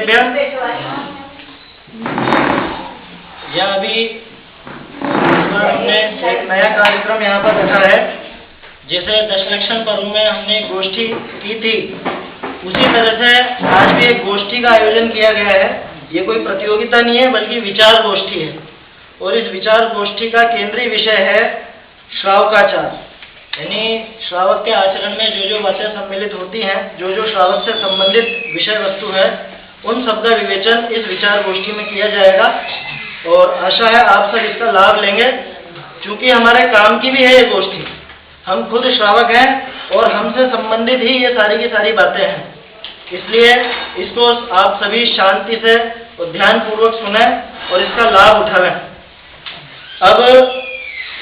सर्वेभ्यः। यह अभी हमने एक नया कार्यक्रम यहाँ पर रखा है, जैसे दशलक्षण पर्व में हमने गोष्ठी की थी, उसी तरह से आज भी एक गोष्ठी का आयोजन किया गया है। ये कोई प्रतियोगिता नहीं है बल्कि विचार गोष्ठी है, और इस विचार गोष्ठी का केंद्रीय विषय है श्रावकाचार, यानी श्रावक के आचरण में जो जो बातें सम्मिलित होती हैं, जो जो श्रावक से संबंधित विषय वस्तु है, उन सब का विवेचन इस विचार गोष्ठी में किया जाएगा। और आशा है आप सब इसका लाभ लेंगे, क्योंकि हमारे काम की भी है ये गोष्ठी। हम खुद श्रावक हैं और हमसे संबंधित ही ये सारी की सारी बातें हैं, इसलिए इसको आप सभी शांति से और ध्यान पूर्वक सुने और इसका लाभ उठावें। अब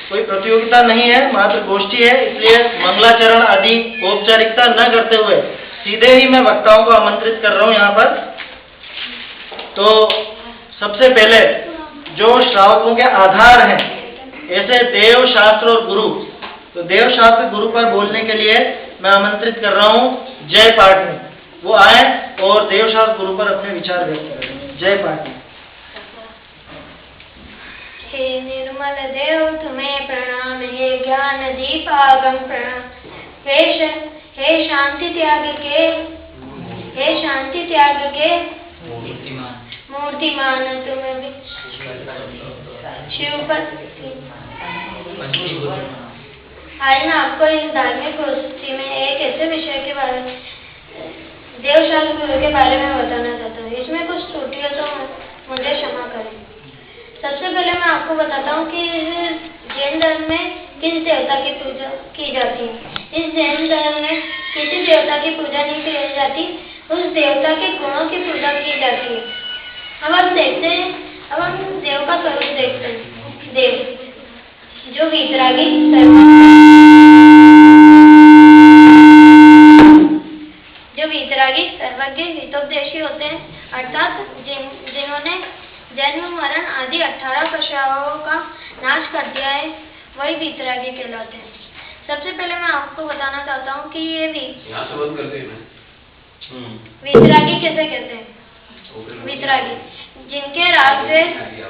कोई प्रतियोगिता नहीं है, मात्र गोष्ठी है, इसलिए मंगलाचरण आदि औपचारिकता न करते हुए सीधे ही मैं वक्ताओं को आमंत्रित कर रहा हूं यहाँ पर। तो सबसे पहले जो श्रावकों के आधार हैं, ऐसे देव, शास्त्र और गुरु, तो देव, शास्त्र, गुरु पर बोलने के लिए मैं आमंत्रित कर रहा हूँ जय पाटनी। वो आए और देव, शास्त्र, गुरु पर अपने विचार व्यक्त करें। जय पाटनी। हे निर्मल देव तुम्हें प्रणाम, हे ज्ञान दीपागम प्रणाम, हे शांति त्याग के, हे शांति त्याग के मूर्तिमान तुम्हें शिवपति। आज मैं आपको इस धार्मिक गोष्ठी में एक ऐसे विषय के बारे में, देव, शास्त्र, गुरु के बारे में बताना चाहता हूँ। इसमें कुछ त्रुटियां तो मुझे क्षमा करें। सबसे पहले मैं आपको बताता हूँ कि जैन धर्म में किस देवता की पूजा की जाती है। इस जैन धर्म में किसी देवता की पूजा नहीं की जाती, उस देवता के गुणों की पूजा की जाती है। अब हम देखते हैं, अब हम देव का स्वरूप देखते हैं। देव जो वीतरागी, सर्वज्ञ, हितोपदेशी होते हैं, अर्थात जिन्होंने जन्म, मरण आदि 18 कषायों का नाश कर दिया है, वही वीतरागी कहलाते हैं। सबसे पहले मैं आपको बताना चाहता हूँ कि ये वीतरागी कैसे कहते हैं। वीतरागी जिनके राग से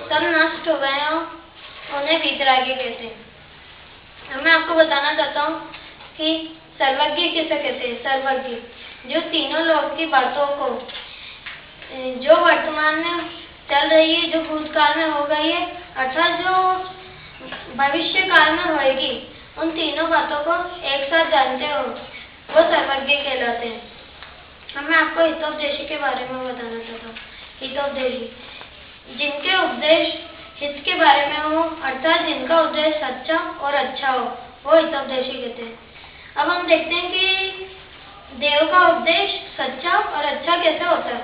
सब नष्ट हो गए हो, उन्हें वीतरागी कहते हैं। अब मैं आपको बताना चाहता हूँ कि सर्वज्ञ किसे कहते हैं। सर्वज्ञ जो तीनों लोक की बातों को, जो वर्तमान में चल रही है, जो भूतकाल में हो गई है, अर्थात जो भविष्य काल में होएगी, उन तीनों बातों को एक साथ जानते हो, वो सर्वज्ञ कहलाते हैं। अब मैं आपको हितोपदेशी के बारे में बताना चाहता हूँ। हितोपदेशी जिनके उपदेश हित के बारे में हो, अर्थात जिनका उपदेश सच्चा और अच्छा हो, वो हितोपदेशी कहते हैं। अब हम देखते हैं कि देव का उपदेश सच्चा और अच्छा कैसे होता है।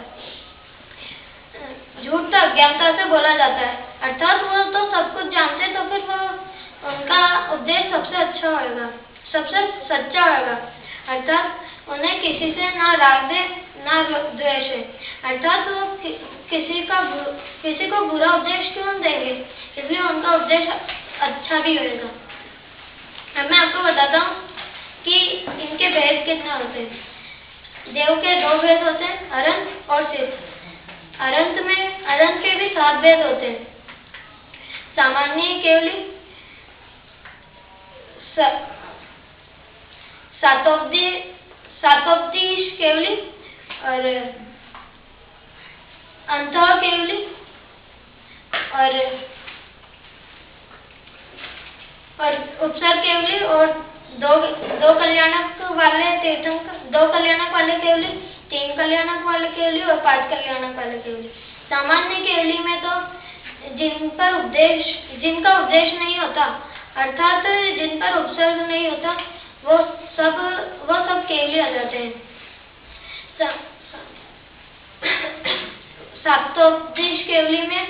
झूठ तो अज्ञानता से बोला जाता है, अर्थात वो तो सब कुछ जानते हैं, तो फिर वो उनका उपदेश सबसे अच्छा होगा, सबसे सच्चा होगा। अर्थात उन्हें किसी से ना राग है ना द्वेष है, अर्थात वो किसी को बुरा उपदेश क्यों देंगे, इसलिए उनका उपदेश अच्छा भी होगा। अब मैं आपको बताता हूँ कि इनके भेद कितने होते हैं। देव के 2 भेद होते हैं, अरंत और सिद्ध। अरंत के भी 7 भेद होते हैं। सामान्य केवली, सातोपदेश केवली और अंतः केवली और उपसर्ग केवली और दो कल्याणक वाले तीर्थंकर, 2 कल्याणक वाले केवली, 3 कल्याणक वाले केवली और 5 कल्याणक वाले केवली। सामान्य केवली में तो जिनका उपदेश नहीं होता, अर्थात जिन पर उपसर्ग नहीं होता, वो सब केवली आ जाते हैं। सातोपदेश केवली में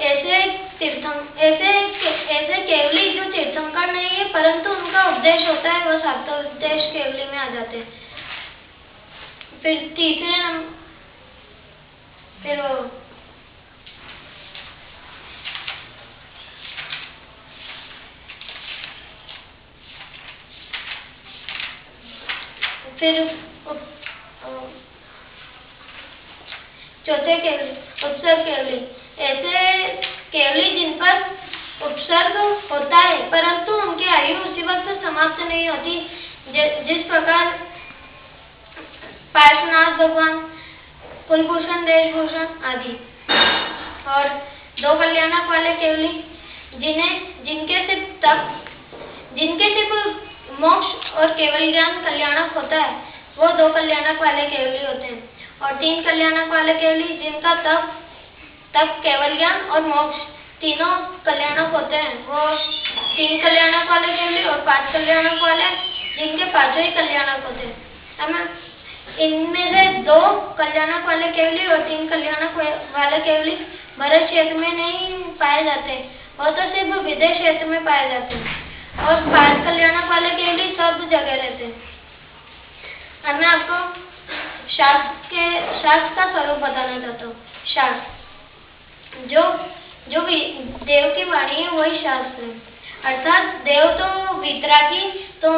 ऐसे केवली जो तीर्थंकर नहीं है परंतु उनका उपदेश होता है, वो सातोपदेश केवली में आ जाते हैं। फिर तीसरे नंबर चौथे केवली उपसर्ग केवली। ऐसे केवली जिन पर उपसर्ग होता है परंतु उनकी आयु उसी वक्त समाप्त नहीं होती, जिस प्रकार पार्श्वनाथ भगवान, कुलभूषण, देशभूषण आदि। और दो कल्याणक वाले केवली जिनके सिर्फ मोक्ष और केवल ज्ञान कल्याणक होता है, वो दो कल्याणक वाले केवली होते हैं। और तीन कल्याणक वाले केवली जिनका तप केवल ज्ञान और मोक्ष तीनों कल्याणक होते हैं, वो तीन कल्याणक वाले केवली। और पांच कल्याणक वाले जिनके पांचों ही कल्याणक होते हैं। इनमें से दो कल्याणक वाले केवली और तीन कल्याणक वाले केवली भरत क्षेत्र में नहीं पाए जाते, वो तो सिर्फ विदेश क्षेत्र में पाए जाते हैं। और पांच कल्याणक वाले केवली सब जगह रहते हैं। अब मैं आपको शास्त्र का स्वरूप बताना चाहता हूँ। शास्त्र जो देव की वाणी है वही शास्त्र है। अर्थात देव तो वीतरागी, तो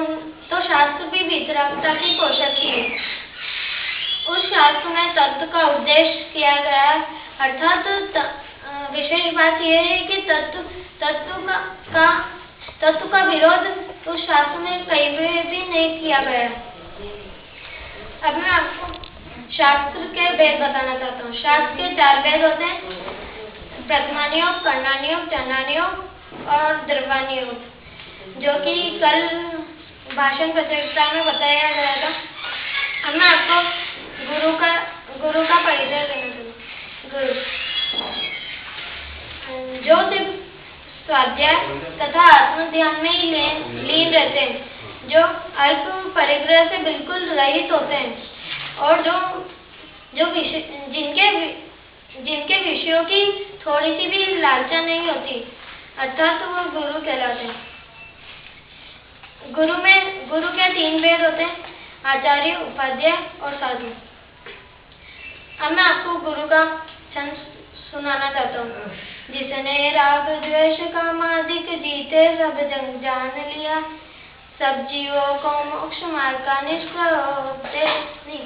शास्त्र भी वीतरागता की पोषक ही है। उस शास्त्र में तत्व का उपदेश किया गया है। अर्थात विशेष बात यह है कि तत्व का विरोध उस शास्त्र में कहीं भी नहीं किया गया। अब मैं आपको शास्त्र के भेद बताना चाहता हूँ। शास्त्र के चार भेद होते हैं: प्रथमानुयोग, कर्णानुयोग, ज्ञानानुयोग और द्रव्यानुयोग, जो कि कल भाषण प्रतियोगिता में बताया गया था। अब मैं आपको गुरु का परिचय देना चाहूँगा। गुरु जो सिर्फ स्वाध्याय तथा आत्म ध्यान में ही लीन रहते हैं, जो अल्प परिग्रह से बिल्कुल रहित होते हैं और जिनके विषयों की थोड़ी सी भी लालसा नहीं होती, अर्थात तो वो गुरु कहलाते हैं। गुरु के तीन भेद होते हैं: आचार्य, उपाध्याय और साधु। अब मैं आपको गुरु का छंद सुनाना चाहता हूँ। जिसने राग द्वेष कामादिक जीते सब जग जान लिया, सब जीवों को मोक्ष मार्ग का निष्प्रदेश नहीं।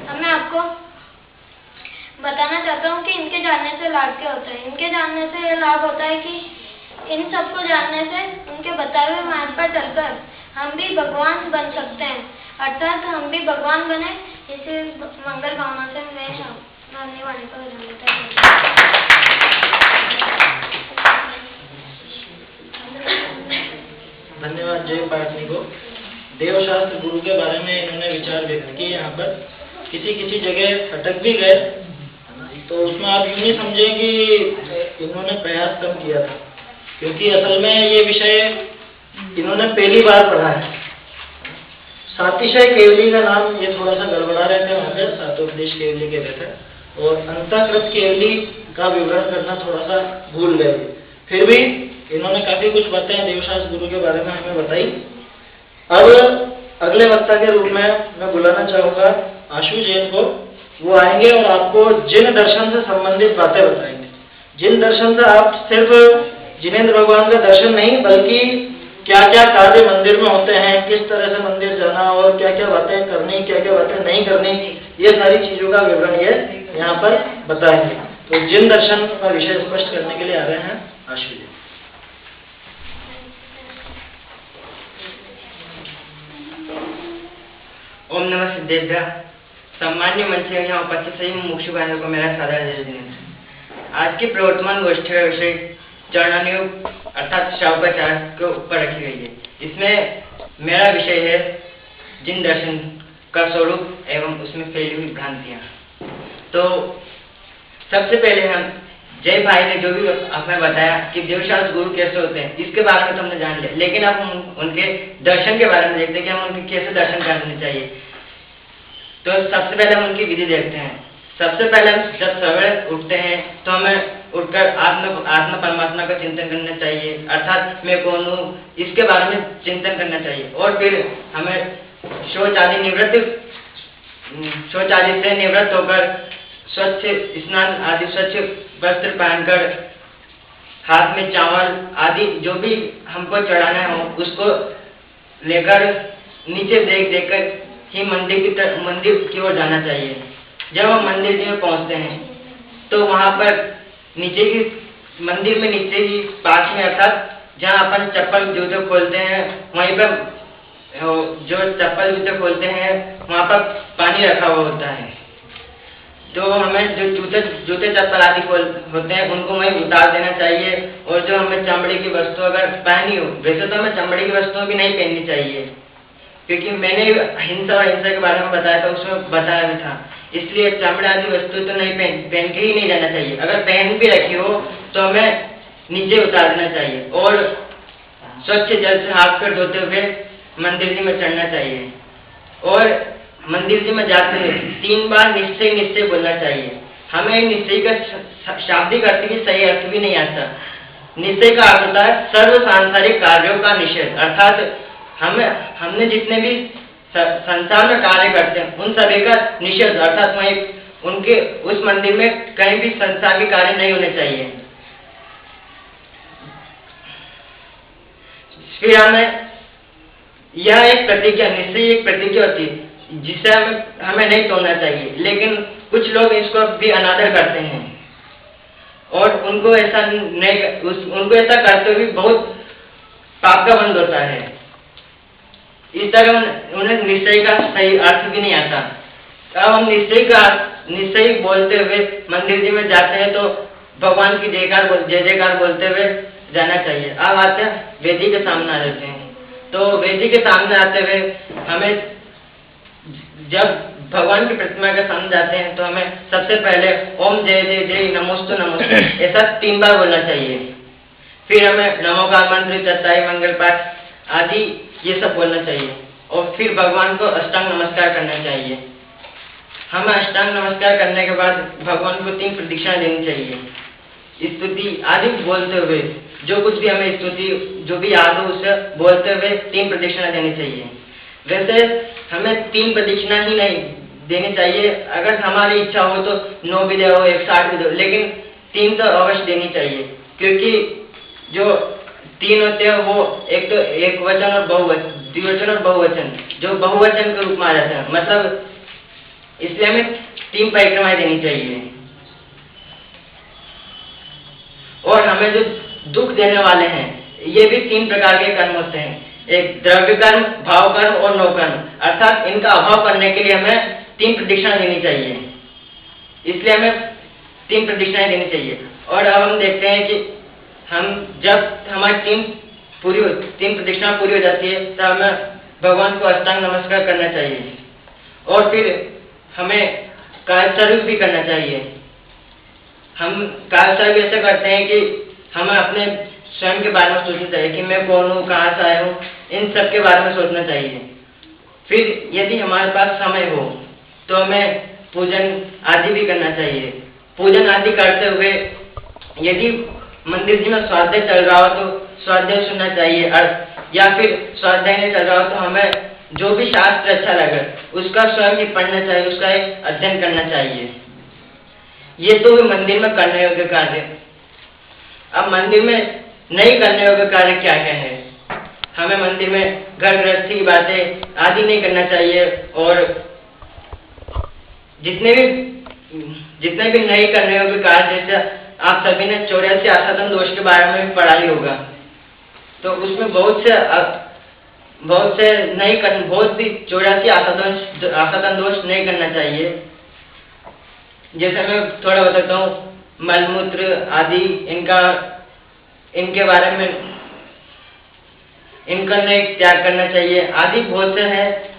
अब मैं आपको बताना चाहता हूँ कि इनके जानने से लाभ क्या होता है। इनके जानने से यह लाभ होता है कि इन सबको जानने से उनके बताए हुए मार्ग पर चलकर हम भी भगवान बन सकते हैं। अर्थात हम भी भगवान बने, इसे मंगल भावना से मैं आने वाले को धन्यवाद जय पाटनी को। देवशास्त्र गुरु के बारे में इन्होंने विचार व्यक्त किए। यहाँ पर किसी जगह अटक भी गए तो उसमें आप यूँ नहीं समझे कि इन्होंने प्रयास कम किया था, क्योंकि असल में ये विषय इन्होंने पहली बार पढ़ा है। सातिशय केवली का नाम ये थोड़ा सा गड़बड़ा रहे थे, वहाँ पे सातोपदेश केवली कहते थे, और अंतःकृत केवली का विवरण करना थोड़ा सा भूल गए। फिर भी इन्होंने काफी कुछ बातें देवशास्त्र गुरु के बारे में हमें बताई। अब अगले वक्ता के रूप में मैं बुलाना चाहूंगा आशु जैन को। वो आएंगे और आपको जिन दर्शन से संबंधित बातें बताएंगे। जिन दर्शन से आप सिर्फ जिनेंद्र भगवान का दर्शन नहीं, बल्कि क्या क्या कार्य मंदिर में होते हैं, किस तरह से मंदिर जाना और क्या क्या बातें करनी, क्या क्या बातें नहीं करनी, ये सारी चीजों का विवरण ये यहाँ पर बताएंगे। तो जिन दर्शन का विषय स्पष्ट करने के लिए आ रहे हैं आशु जी। ओम नमः सिद्धेभ्यः। सम्मान्य मंच में यहाँ उपस्थित सभी मुमुक्षु भाइयों को मेरा सादर जय। आज की प्रवर्तमान गोष्ठी का विषय चरणानुयोग अर्थात शावकाचार के ऊपर रखी गई है। इसमें मेरा विषय है जिन दर्शन का स्वरूप एवं उसमें फैली हुई भ्रांतियाँ। तो सबसे पहले हम जय भाई ने जो भी हमें बताया कि देवशास्त्र गुरु कैसे होते हैं, इसके बारे में तो हमने जान लिया, लेकिन अब हम उनके दर्शन के बारे में देखते हैं कि हम उनके कैसे दर्शन करने चाहिए। तो सबसे पहले हम उनकी विधि देखते हैं। सबसे पहले जब सवेरे उठते हैं तो हमें उठकर आत्मा परमात्मा का चिंतन करना चाहिए, अर्थात मैं कौन हूँ इसके बारे में चिंतन करना चाहिए। और फिर हमें शौच आदि से निवृत्त होकर स्वच्छ स्नान आदि स्वच्छ वस्त्र पहनकर हाथ में चावल आदि जो भी हमको चढ़ाना हो उसको लेकर नीचे देख कर ही मंदिर की ओर जाना चाहिए। जब हम मंदिर में पहुंचते हैं तो वहां पर मंदिर में नीचे ही पास में अर्थात जहाँ अपन चप्पल जूते खोलते हैं वहीं पर जो चप्पल जूते खोलते हैं वहां पर पानी रखा हुआ होता है। तो हमें जो जूते चप्पल आदि होते हैं उनको वहीं उतार देना चाहिए। और जो हमें चमड़े की वस्तु अगर पहनी हो, वैसे तो हमें चमड़े की वस्तुएं भी नहीं पहननी चाहिए, क्योंकि मैंने हिंसा और हिंसा के बारे में बताया था, उसमें बताया भी था। इसलिए चमड़े आदि वस्तु तो नहीं पहन के ही नहीं जाना चाहिए। अगर पहन भी रखी हो तो हमें नीचे उतार देना चाहिए और स्वच्छ जल से हाथ पैर धोते हुए मंदिर जी में चढ़ना चाहिए। और मंदिर जी में जाते हुए 3 बार निश्चय बोलना चाहिए। हमें निश्चय का शाब्दिक अर्थ भी सही अर्थ भी नहीं आता। निश्चय का अर्थ होता है सर्व सांसारिक कार्यों का निषेध, अर्थात हमने जितने भी संसार में कार्य करते हैं उन सभी का निषेध, अर्थात वहीं उनके उस मंदिर में कहीं भी संसार के कार्य नहीं होने चाहिए। फिर यह एक प्रतिज्ञा, निश्चय एक प्रतिज्ञा होती है जिसे हमें नहीं तोड़ना चाहिए। लेकिन कुछ लोग इसको भी अनादर करते हैं और उनको ऐसा करते हुए बहुत पाप का बंध होता है। इस तरह उन्हें निश्चय का सही अर्थ भी नहीं आता। अब हम निश्चय बोलते हुए मंदिर जी में जाते हैं तो भगवान की जय जयकार बोलते हुए जाना चाहिए। अब आते हैं वेदी के सामने आ जाते हैं। तो वेदी के सामने आते हुए हमें जब भगवान की प्रतिमा के सामने जाते हैं तो हमें सबसे पहले ओम जय जय जय नमोस्तु नमोस्तु ऐसा 3 बार बोलना चाहिए। फिर हमें नमोकार मंत्र, चतुराई मंगल पाठ आदि ये सब बोलना चाहिए और फिर भगवान को अष्टांग नमस्कार करना चाहिए। हमें अष्टांग नमस्कार करने के बाद भगवान को 3 प्रदक्षिणा देनी चाहिए। स्तुति आदि बोलते हुए जो कुछ भी हमें स्तुति जो भी याद हो उसे बोलते हुए 3 प्रदक्षिणा देनी चाहिए। वैसे हमें 3 प्रदक्षिणा ही नहीं देनी चाहिए, अगर हमारी इच्छा हो तो 9 भी दो, 108 भी दो, लेकिन 3 तो अवश्य देनी चाहिए। क्योंकि जो 3 होते हैं वो एक तो एक वचन और बहुवचन, द्विवचन और बहुवचन, जो बहुवचन के रूप में आ जाते हैं, मतलब इसलिए हमें 3 परिक्रमाएं देनी चाहिए। और हमें जो दुख देने वाले हैं ये भी 3 प्रकार के कर्म होते हैं, एक द्रव्य कर्म, भाव कर्म और नौ कर्म, अर्थात इनका अभाव करने के लिए हमें 3 प्रदक्षिणा देनी चाहिए। इसलिए हमें 3 प्रदक्षिणाएं देनी चाहिए। और अब हम देखते हैं कि हम जब हमारी 3 प्रदक्षिणा पूरी हो जाती है तब हमें भगवान को अष्टांग नमस्कार करना चाहिए और फिर हमें कायस्वरूप भी करना चाहिए। हम कायस्वरूप ऐसे करते हैं कि हमें अपने स्वयं के बारे में सोचना चाहिए कि मैं कौन हूँ, कहाँ से आया हूँ, इन सब के बारे में सोचना चाहिए। फिर यदि हमारे पास समय हो तो हमें पूजन आदि भी करना चाहिए। पूजन आदि करते हुए यदि मंदिर जी में स्वाध्याय चल रहा हो तो स्वाध्याय सुनना चाहिए, या फिर स्वाध्याय नहीं चल रहा हो तो हमें जो भी शास्त्र अच्छा लगे उसका स्वयं ही पढ़ना चाहिए, उसका एक अध्ययन करना चाहिए। ये तो मंदिर में करने योग्य कार्य। अब मंदिर में नहीं करने योग्य कार्य क्या क्या है? हमें मंदिर में घर गृहस्थी की बातें आदि नहीं करना चाहिए और जितने भी नहीं करने योग्य कार्य, जैसे आप सभी ने 84 आसाधन दोष के बारे में भी पढ़ा ही होगा, तो उसमें बहुत से 84 आसाधन दोष नहीं करना चाहिए। जैसे मैं थोड़ा बताता हूँ, मलमूत्र आदि इनके बारे में इनका नहीं त्याग करना चाहिए आदि बहुत से है।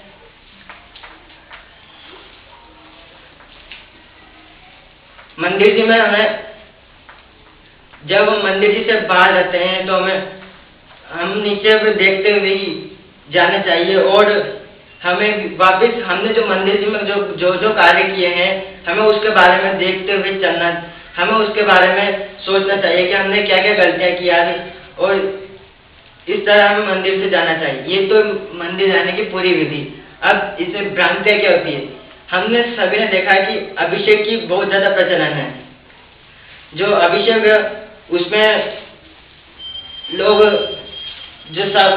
मंदिर जी में हमें जब हम मंदिर जी से बाहर जाते हैं तो हम नीचे पे देखते हुए ही जाना चाहिए और हमें वापस हमने जो मंदिर जी में जो कार्य किए हैं हमें उसके बारे में देखते हुए चलना, हमें उसके बारे में सोचना चाहिए कि हमने क्या क्या गलतियां की आज, और इस तरह हमें मंदिर से जाना चाहिए। ये तो मंदिर जाने की पूरी विधि। अब इसमें भ्रांतियां क्या होती है? हमने सभी ने देखा कि अभिषेक की बहुत ज्यादा प्रचलन है। जो अभिषेक उसमें लोग जो सब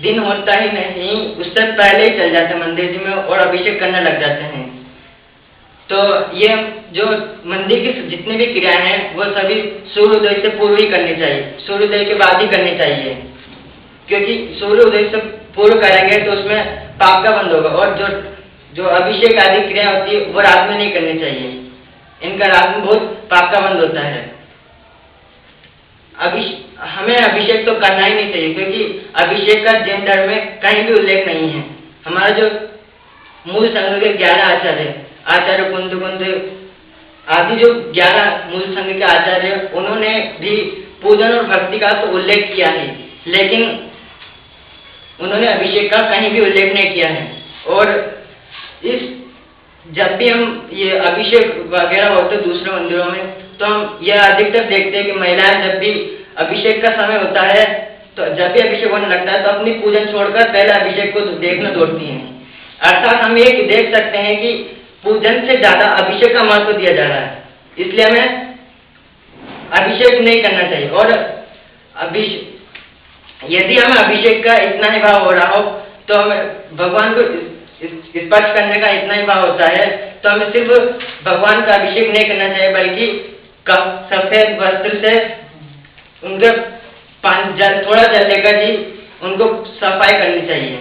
दिन होता ही नहीं उससे पहले ही चल जाते हैं मंदिर जी में और अभिषेक करने लग जाते हैं। तो ये जो मंदिर की जितनी भी क्रियाएं हैं वो सभी सूर्योदय से पूर्व ही करनी चाहिए, सूर्योदय के बाद ही करनी चाहिए, क्योंकि सूर्योदय से पूर्व करेंगे तो उसमें पाप का बंध होगा। और जो अभिषेक आदि क्रिया होती है वो रात में नहीं करनी चाहिए, इनका रात में बहुत पाप का बंध होता है। हमें अभिषेक तो करना ही नहीं चाहिए, क्योंकि अभिषेक का जैन धर्म में कहीं भी उल्लेख नहीं है। हमारा जो मूल संघ के 11 आचार्य कुंद आदि जो 11 मूल संघ के आचार्य उन्होंने भी पूजन और भक्ति का तो उल्लेख किया है, लेकिन उन्होंने अभिषेक का कहीं भी उल्लेख नहीं किया है। और जब भी हम ये अभिषेक वगैरह होते दूसरे मंदिरों में, तो हम यह अधिकतर देखते हैं कि महिलाएं जब भी अभिषेक का समय होता है, तो जब भी अभिषेक होने लगता है तो अपनी पूजन छोड़कर पहले अभिषेक को देखने दौड़ती हैं। अर्थात हम ये देख सकते हैं कि पूजन से ज्यादा अभिषेक का महत्व दिया जा रहा है, इसलिए हमें अभिषेक नहीं करना चाहिए। और यदि हमें अभिषेक का इतना ही भाव हो रहा हो, तो हमें भगवान को स्पर्श करने का इतना ही भाव होता है, तो हमें सिर्फ भगवान का अभिषेक नहीं करना चाहिए, बल्कि सफेद वस्त्र से उनके थोड़ा जल लेकर जी उनको सफाई करनी चाहिए,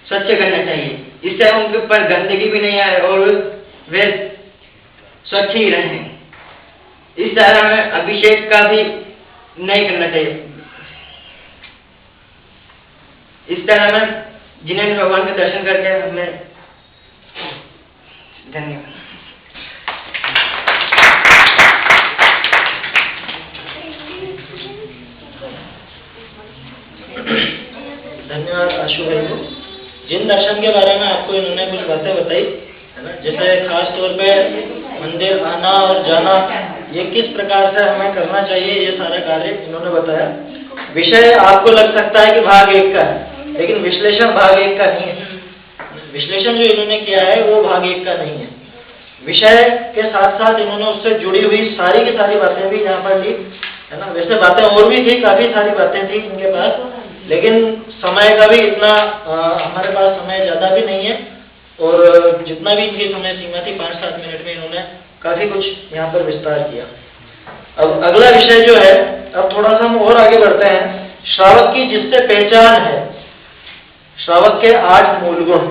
स्वच्छ करना चाहिए। इससे उनके ऊपर गंदगी भी नहीं आए और वे स्वच्छ ही रहें। इस तरह हमें अभिषेक का भी नहीं करना चाहिए। इस तरह हमें जिन्हें भगवान के दर्शन करके हमें धन्यवाद। धन्यवाद आशु भाई को। जिन दर्शन के बारे में आपको इन्होंने कुछ बातें बताई है ना, जैसे खास तौर पे मंदिर आना और जाना ये किस प्रकार से हमें करना चाहिए, ये सारा कार्य इन्होंने बताया। विषय आपको लग सकता है कि भाग 1 का है, लेकिन विश्लेषण भाग 1 का नहीं है। विश्लेषण जो इन्होंने किया है वो भाग 1 का नहीं है। विषय के साथ साथ इन्होंने उससे जुड़ी हुई सारी की सारी बातें भी यहाँ पर ली है ना। वैसे बातें और भी थी, काफी सारी बातें थी इनके पास, लेकिन समय का भी इतना हमारे पास समय ज्यादा भी नहीं है, और जितना भी इनकी समय सीमा थी 5-7 मिनट में इन्होंने काफी कुछ यहाँ पर विस्तार किया। अब अगला विषय जो है, अब थोड़ा सा हम और आगे बढ़ते हैं। श्रावक की जिससे पहचान है, श्रावक के 8 मूल गुण।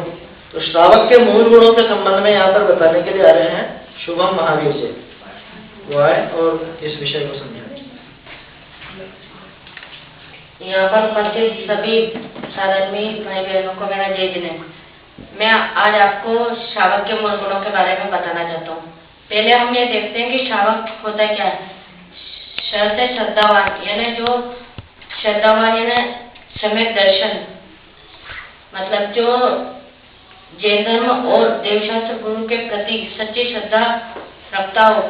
तो श्रावक के मूल गुणों के संबंध में यहाँ पर बताने के लिए आ रहे हैं शुभम महावीर जी। वो आए और इस विषय को समझाएं। यहाँ पर उपस्थित सभी साधर्मी भाई बहनों को मेरा जय जिनेन्द्र। मैं आज आपको श्रावक के मूल गुणों के बारे में बताना चाहता हूँ। पहले हम ये देखते हैं कि श्रावक होता क्या है। से श्रद्धावान, यानी जो श्रद्धावान यानी सम्यक दर्शन, मतलब जो जैन धर्म और देवशास्त्र गुरु के प्रति सच्ची श्रद्धा रखता हो,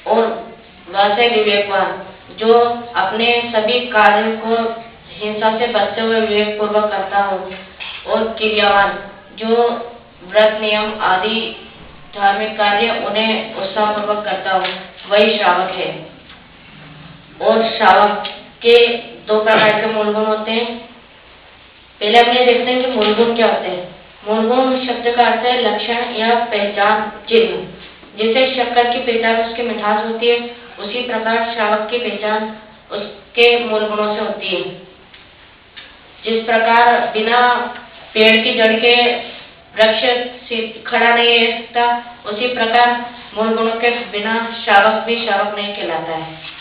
और वैसे विवेकवान, जो अपने सभी कार्यों को हिंसा से बचते हुए विवेक पूर्वक करता हो, और क्रियावान, जो व्रत नियम आदि धार्मिक कार्य उन्हें उत्साह पूर्वक करता हो, वही श्रावक है। और श्रावक के 2 प्रकार के मूल गुण होते हैं। पहले हम ये देखते हैं कि मूल गुण क्या होते हैं। मूल गुण शब्द का अर्थ है लक्षण या पहचान चिन्ह। जैसे शक्कर की पहचान उसकी मिठास होती है, उसी प्रकार श्रावक की पहचान उसके मूल गुणों से होती है। जिस प्रकार बिना पेड़ की जड़ के वृक्ष खड़ा नहीं रह सकता, उसी प्रकार मूल गुणों के बिना श्रावक भी श्रावक नहीं कहलाता है।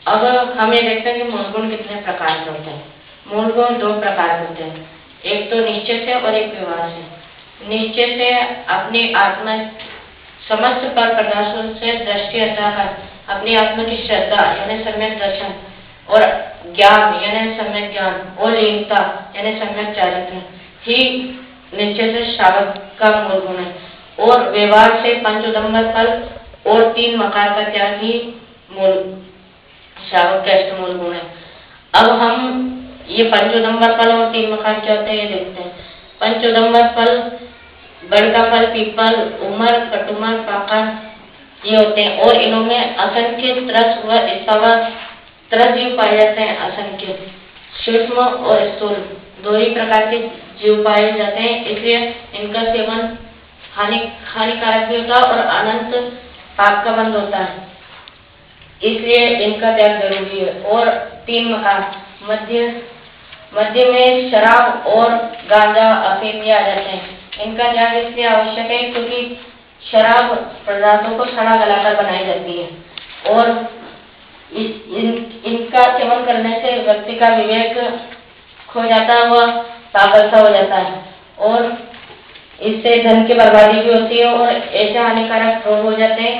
अब हम ये देखते हैं कि मूल गुण कितने प्रकार के होते हैं। मूल गुण 2 प्रकार के होते हैं, एक तो निश्चय से और एक व्यवहार से। निश्चय से अपनी आत्मा समस्त पर पदार्थों से दृष्टि हटाकर अपनी आत्मा की श्रद्धा यानी सम्यक दर्शन, और ज्ञान यानी सम्यक ज्ञान, और लीनता यानी सम्यक चारित्र ही निश्चय से श्रावक का मूल गुण है। और व्यवहार से पंचोदंबर फल और 3 मकार का त्याग ही मूल श्रावक का अष्टमूल गुण है। अब हम ये पंचोदंबर फल और 3 मकार क्या होते हैं ये देखते हैं। पंचोदंबर फल बड़ का फल, पीपल, उमर, कटुमर, पाकर ये होते हैं, और इनमें असंख्य त्रस व तरह जीव पाए जाते हैं असंख्य, सूक्ष्म और स्थूल दो ही प्रकार के जीव पाए जाते हैं, इसलिए इनका सेवन हानिकारक भी होता है और अनंत पाप का बंद होता है, इसलिए इनका त्याग जरूरी है। और 3 मकान मध्य में शराब और गांजा अफीम आ जाते हैं, इनका त्याग इसलिए आवश्यक है क्योंकि शराब पदार्थों को सड़ा गलाकर बनाई जाती है और इनका सेवन करने से व्यक्ति का विवेक खो जाता है, वह पागल सा हो जाता है और इससे धन की बर्बादी भी होती है और ऐसे हानिकारक रोग हो जाते हैं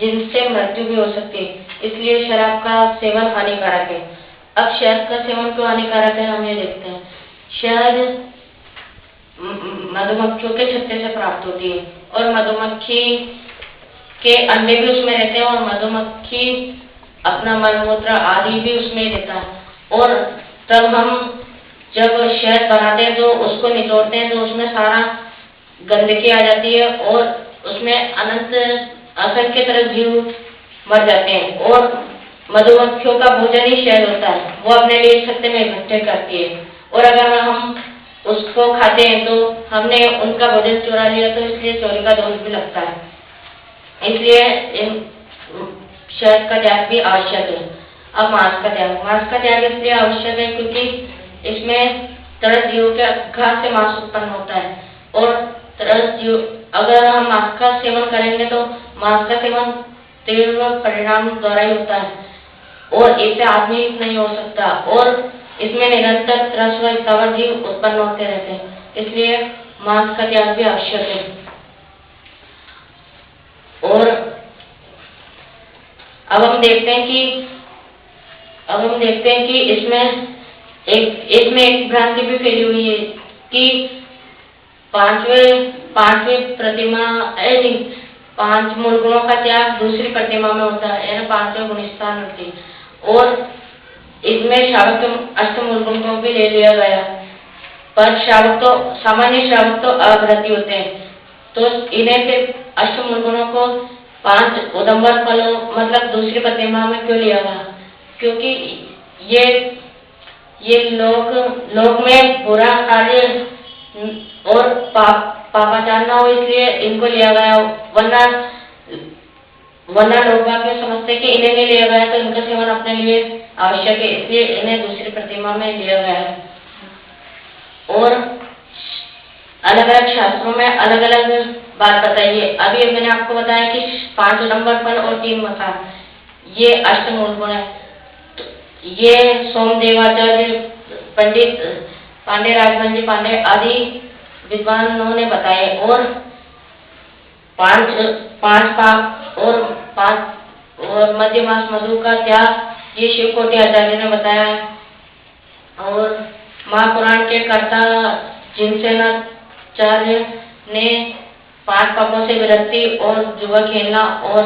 जिनसे मृत्यु भी हो सकती है, इसलिए शराब का सेवन हानिकारक है। अब शहद का सेवन क्यों हानिकारक है, हम ये देखते हैं। शहद मधुमक्खियों के छत्ते से प्राप्त होती है और मधुमक्खी के अंडे भी उसमें रहते हैं और मधुमक्खी अपना मलमूत्र आदि भी उसमें देता है और तब हम जब शहद बनाते हैं तो उसको निचोड़ते हैं तो उसमें सारा गंदगी आ जाती है और उसमें अनंत असंख्य तरह जीव मर जाते हैं और मधुमक्खियों का भोजन ही शहद होता है, वो अपने लिए छत्ते में इकट्ठे करती है और अगर हम उसको खाते हैं तो हमने उनका भोजन चुरा लिया तो इसलिए चोरी का दोष भी लगता है, इसलिए शहद का त्याग भी आवश्यक है। अब मांस का त्याग इसलिए आवश्यक है क्योंकि इसमें तरह जीवों के घास से मांस उत्पन्न होता है और तरह जीव अगर हम मांस का सेवन करेंगे तो मांस का सेवन तीव्र परिणाम द्वारा ही होता है और इससे आदमी नहीं हो सकता और इसमें निरंतर त्रस व स्थावर जीव उत्पन्न होते रहते हैं, इसलिए मांस का त्याग भी आवश्यक है। और अब हम देखते हैं कि इसमें एक भ्रांति भी फैली हुई है कि पांचवें प्रतिमा 5 मूल गुणों का त्याग दूसरी प्रतिमा में होता है, यानी 5वें गुण स्थान होती है और इसमें शावक के अष्टमूल गुण को भी ले लिया गया, पर सामान्य शावक तो अव्रती होते हैं तो इन्हें फिर अष्टमूल गुणों को 5 उदंबर फलों मतलब दूसरी प्रतिमा में क्यों लिया गया, क्योंकि ये लोक में बुरा कार्य और पापाचार न हो इसलिए इनको लिया गया, वरना लोग बाग में समझते कि इन्हें नहीं लिया गया तो इनका सेवन अपने लिए आवश्यक है, इसलिए इन्हें दूसरी प्रतिमा में लिया गया है। और अलग अलग शास्त्रों में अलग अलग बात बताइए। अभी मैंने आपको बताया कि 5 उदंबर फल और 3 मकान ये अष्टमूल गुण है, तो ये सोमदेवाचार्य पंडित पांडे राजमल जी पांडे आदि विद्वानों ने बताए और 5 पाप और मध्य मास मधु का त्याग ये शिव कोटि आचार्य ने बताया है और महापुराण के कर्ता जिनसेनाचार्य ने 5 पापों से विरक्ति और जुआ खेलना और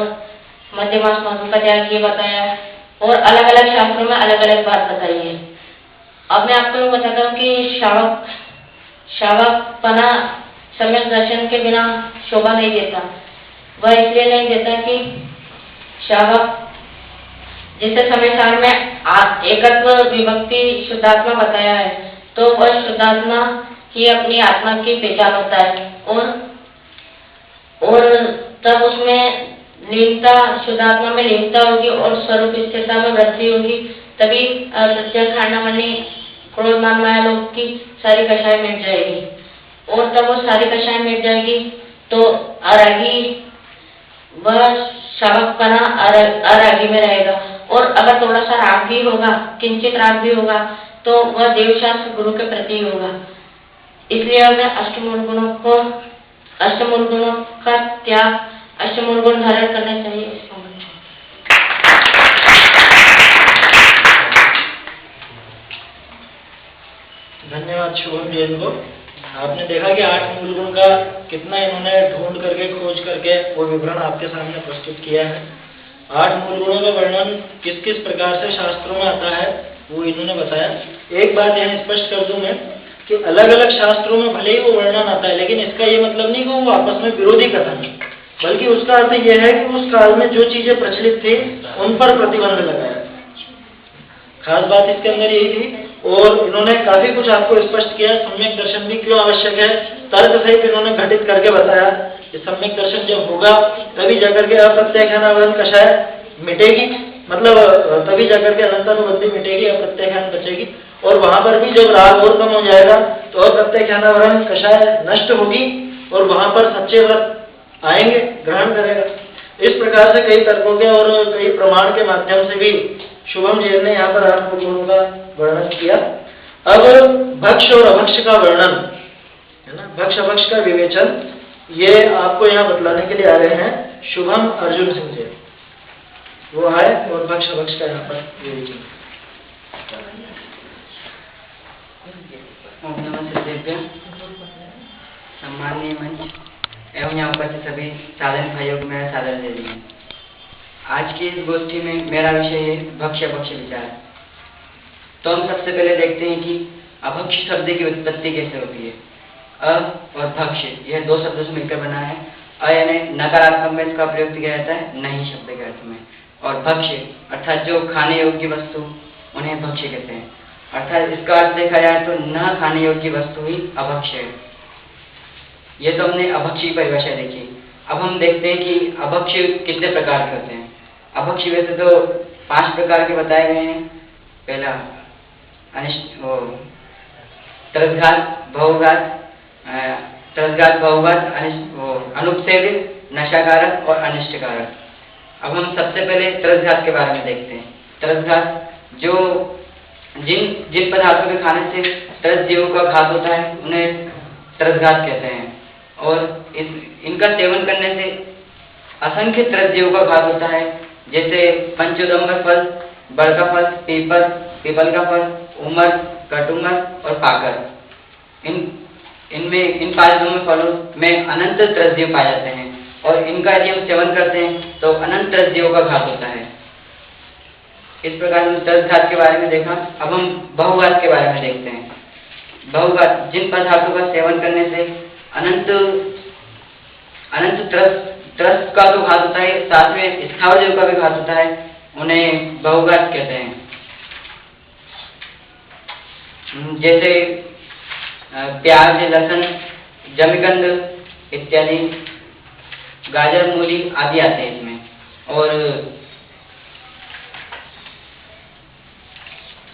मध्य मास मधु का त्याग ये बताया है और अलग अलग शास्त्रों में अलग अलग बात बताई है। अब मैं आपको बताता हूँ कि शावकपना सम्यक दर्शन के बिना शोभा नहीं देता। वह इसलिए नहीं देता कि शावक जैसे समय सार में एकत्व विभक्ति शुद्धात्मा बताया है तो वह शुद्धात्मा ही अपनी आत्मा की पहचान होता है और तब उसमें लीनता शुद्धात्मा में लीनता होगी और स्वरूप स्थिरता में वृद्धि होगी, तभी सत्य खांडामणि क्रोध मान माया लोग की सारी कषाय मिट जाएगी और तब वो सारी कषाय मिट जाएगी तो अरागी वह शावकपना अरागी में रहेगा और अगर थोड़ा सा राग भी होगा किंचित राग भी होगा तो वह देवशास्त्र गुरु के प्रति होगा। इसलिए हमें अष्टमूल गुणों का त्याग अष्टमूल गुण धारण करना चाहिए। धन्यवाद शुभम जैन को। आपने देखा कि 8 मूल गुण का कितना इन्होंने ढूंढ करके खोज करके वो विवरण आपके सामने प्रस्तुत किया है। 8 मूल गुणों का वर्णन किस किस प्रकार से शास्त्रों में आता है वो इन्होंने बताया। एक बात यहाँ स्पष्ट कर दूं मैं कि अलग अलग शास्त्रों में भले ही वो वर्णन आता है लेकिन इसका ये मतलब नहीं कि वो आपस में विरोधी कथन है, बल्कि उसका अर्थ यह है कि उस काल में जो चीजें प्रचलित थी उन पर प्रतिबंध लगाया। खास बात इसके अंदर यही थी। और इन्होंने काफी कुछ आपको स्पष्ट किया, सम्यक दर्शन भी क्यों आवश्यक है, तर्क सहित इन्होंने घटित करके बताया कि सम्यक दर्शन जब होगा तभी जाकर के अप्रत्यक्षानावरण कषाय मिटेगी, मतलब तभी जाकर के अनंतानुबंधी मिटेगी, अप्रत्यक्षान बचेगी। और वहां पर भी जब राग और कम हो जाएगा तो अप्रत्यक्षानावरण कषाय नष्ट होगी और वहां पर सच्चे व्रत आएंगे, ग्रहण करेगा। इस प्रकार से कई तर्कों के और कई प्रमाण के माध्यम से भी शुभम जी ने यहाँ पर 8 गुणों का वर्णन किया। अब भक्ष और अभक्ष का वर्णन है ना, भक्ष अभक्ष का विवेचन, ये आपको यहाँ बतलाने के लिए आ रहे हैं शुभम अर्जुन सिंह जी, वो आए और भक्ष अभक्ष का यहाँ पर विवेचन। ओम नमः सिद्धेभ्यः। सम्माननीय मंच एवं यहाँ पर सभी साधन भाइयों को मेरा सादर दे दिए। आज की इस गोष्ठी में मेरा विषय है भक्ष अभक्ष विचार। तो हम सबसे पहले देखते हैं कि अभक्ष शब्द की उत्पत्ति कैसे होती है। अ और भक्ष यह 2 शब्दों से मिलकर बना है। अ यानी नकारात्मक में इसका प्रयोग किया जाता है नहीं शब्द के अर्थ में, और भक्ष अर्थात जो खाने योग्य वस्तु उन्हें भक्ष कहते हैं। अर्थात इसका अर्थ देखा जाए तो न खाने योग्य वस्तु ही अभक्ष है। ये तो हमने अभक्ष की परिभाषा देखी। अब हम देखते हैं कि अभक्ष कितने प्रकार के होते हैं। अभक्ष वैसे तो 5 प्रकार के बताए गए हैं। पहला तरसघात, बहुघात, अनुपसेव्य, नशाकारक और अनिष्टकारक। अब हम सबसे पहले तरसघात के बारे में देखते हैं। तरसघात जो जिन पदार्थों के खाने से तरस जीवों का घात होता है उन्हें तरसघात कहते हैं। और इनका सेवन करने से असंख्य तरस जीवों का घात होता है, जैसे पंचोदम्बर फल, बड़का फल, पीपल का फल, उमर, कटुमर और पाकर। इन 5 फलों में अनंत तरस जीव पाए जाते हैं और इनका यदि हम सेवन करते हैं तो अनंत तरस जीवों का घात होता है। इस प्रकार हमने तरसघात के बारे में देखा। अब हम बहुघात के बारे में देखते हैं। बहुघात जिन पदार्थों का सेवन करने से अनंत तरस का तो घात होता है, साथ में स्थावर जीव का भी घात होता है, उन्हें बहुघात कहते हैं। जैसे प्याज, लहसुन, जमीगंध इत्यादि, गाजर, मूली आदि आते हैं इसमें। और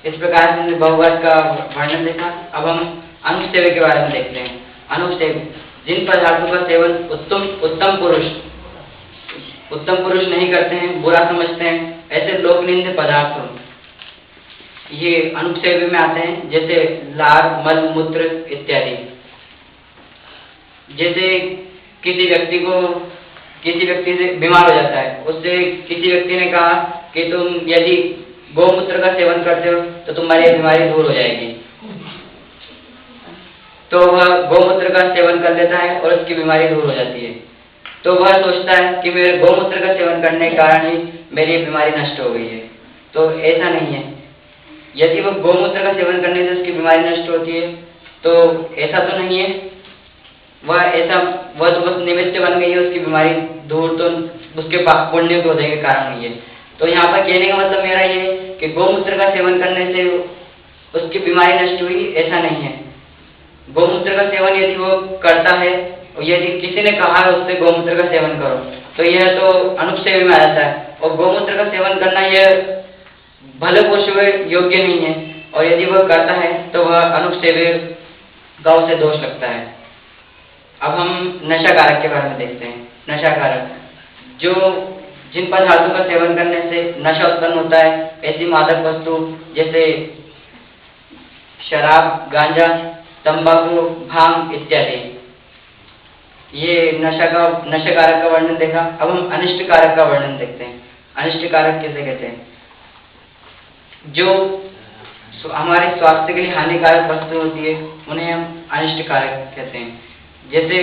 इस प्रकार से हमने बहुघात का वर्णन देखा। अब हम अनुसेव्य के बारे में देखते हैं। अनुसेव्य जिन पदार्थों का सेवन उत्तम पुरुष नहीं करते हैं, बुरा समझते हैं, ऐसे लोकनिंद पदार्थ हो, ये अनुसेव्य में आते हैं। जैसे लार, मल, मूत्र इत्यादि। जैसे किसी व्यक्ति से बीमार हो जाता है, उससे किसी व्यक्ति ने कहा कि तुम यदि गौमूत्र का सेवन करते हो तो तुम्हारी बीमारी दूर हो जाएगी, तो वह गौमूत्र का सेवन कर लेता है और उसकी बीमारी दूर हो जाती है। तो वह सोचता है कि मेरे गौमूत्र का सेवन करने के कारण ही मेरी बीमारी नष्ट हो गई है। तो ऐसा नहीं है। यदि वह गौमूत्र का सेवन करने से उसकी बीमारी नष्ट होती है तो ऐसा तो नहीं है। वह तो बस निमित्त बन गई है, उसकी बीमारी दूर तो उसके पुण्य को देने के कारण हुई है। तो यहाँ पर कहने का मतलब मेरा ये है कि गौमूत्र का सेवन करने से उसकी बीमारी नष्ट हुई, ऐसा नहीं है। गौमूत्र का सेवन यदि वो करता है और यदि किसी ने कहा है उससे गौमूत्र का सेवन करो तो यह तो अनुपसेव्य में आ जाता है। और गौमूत्र का सेवन करना यह भले पुरुष योग्य नहीं है, और यदि वह करता है तो वह अनुपसेव्य का उसे दोष लगता है। अब हम नशाकारक के बारे में देखते हैं। नशाकारक जिन पदार्थों का सेवन करने से नशा उत्पन्न होता है, ऐसी मादक वस्तु जैसे शराब, गांजा, तंबाकू, भांग इत्यादि, ये नशाकारक का वर्णन देखा। अब हम अनिष्टकारक का वर्णन देखते हैं। अनिष्टकारक किसे कहते हैं? जो हमारे स्वास्थ्य के लिए हानिकारक वस्तु होती है उन्हें हम अनिष्टकारक कहते हैं। जैसे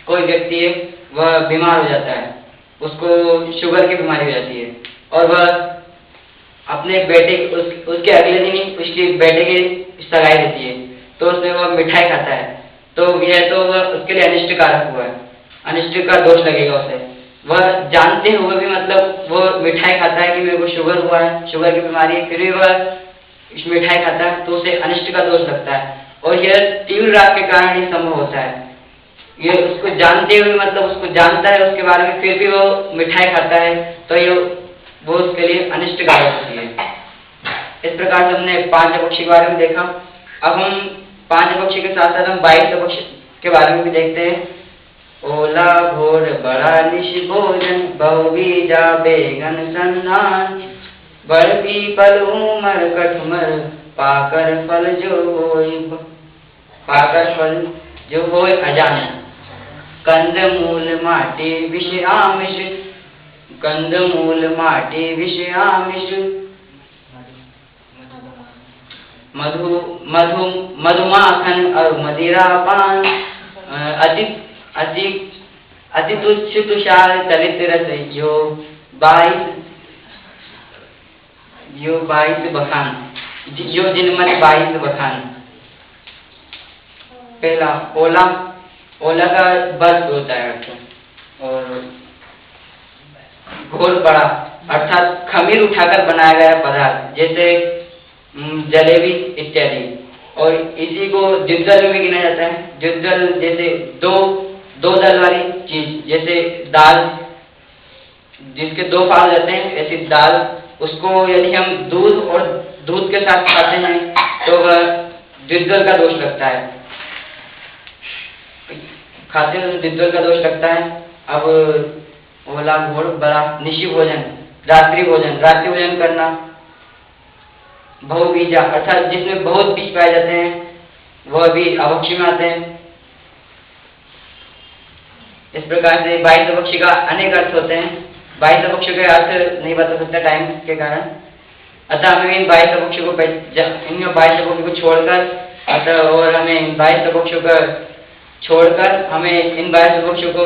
कोई व्यक्ति है, वह बीमार हो जाता है, उसको शुगर की बीमारी हो जाती है और वह अपने बेटे उसके अगले दिन ही उसके बेटे की सगाई रहती है, तो उसमें वह मिठाई खाता है, तो यह तो उसके लिए अनिष्टकारक हुआ है, अनिष्ट का दोष लगेगा उसे। वह जानते हुए भी मतलब वो मिठाई खाता है कि मेरे को शुगर हुआ है, शुगर की बीमारी है, फिर भी वह मिठाई खाता है, तो उसे अनिष्ट का दोष लगता है। और यह तीव्र राग के कारण ही संभव होता है। ये उसको जानते हुए मतलब उसको जानता है उसके बारे में, फिर भी वो मिठाई खाता है, तो ये वो उसके लिए अनिष्टकारक होती है। इस प्रकार से हमने पांचपक्षी के बारे में देखा। अब हम पांचपक्षी के साथ साथ हम 22 पक्षी के बारे में भी देखते हैं। ओला भोर बड़ा निश भोजन बहुबीजा बेगन सन्नान बड़ पीपल उमर कठमर पाकर फल जो होय अजान कंद मूल माटी विष आमिष कंद मूल माटी विष आमिष मधुमाखन और मदिरा पान अति तुच्छ तुषार तलित रस जो 22 बखान जो जिनमत 22 बखान। पहला ओला, ओला का बर्फ होता है अर्थ, और घोर बड़ा अर्थात खमीर उठाकर बनाया गया पदार्थ जैसे जलेबी इत्यादि। और इसी को जुद्दल में गिना जाता है। जुद्दल जैसे दो दल वाली चीज, जैसे दाल जिसके 2 फाल रहते हैं, ऐसी दाल, उसको यदि हम दूध के साथ खाते हैं तो वह जुद्दल का दोष लगता है, खाते हैं तो जुद्दल का दोष लगता है। अब ओला घोर बड़ा निशी भोजन, रात्रि भोजन करना। बहुबीजा अर्थात जिसमें बहुत बीज पाए जाते हैं, वह भी अभक्षी में आते हैं। इस प्रकार से 22 पक्षी का अनेक अर्थ होते हैं। 22 पक्षी के अर्थ नहीं बता सकता टाइम के कारण, अतः हमें इन 22 पक्षी को इन 22 पक्षी को छोड़कर और हमें इन 22 पक्षियों को छोड़कर हमें इन 22 पक्षियों को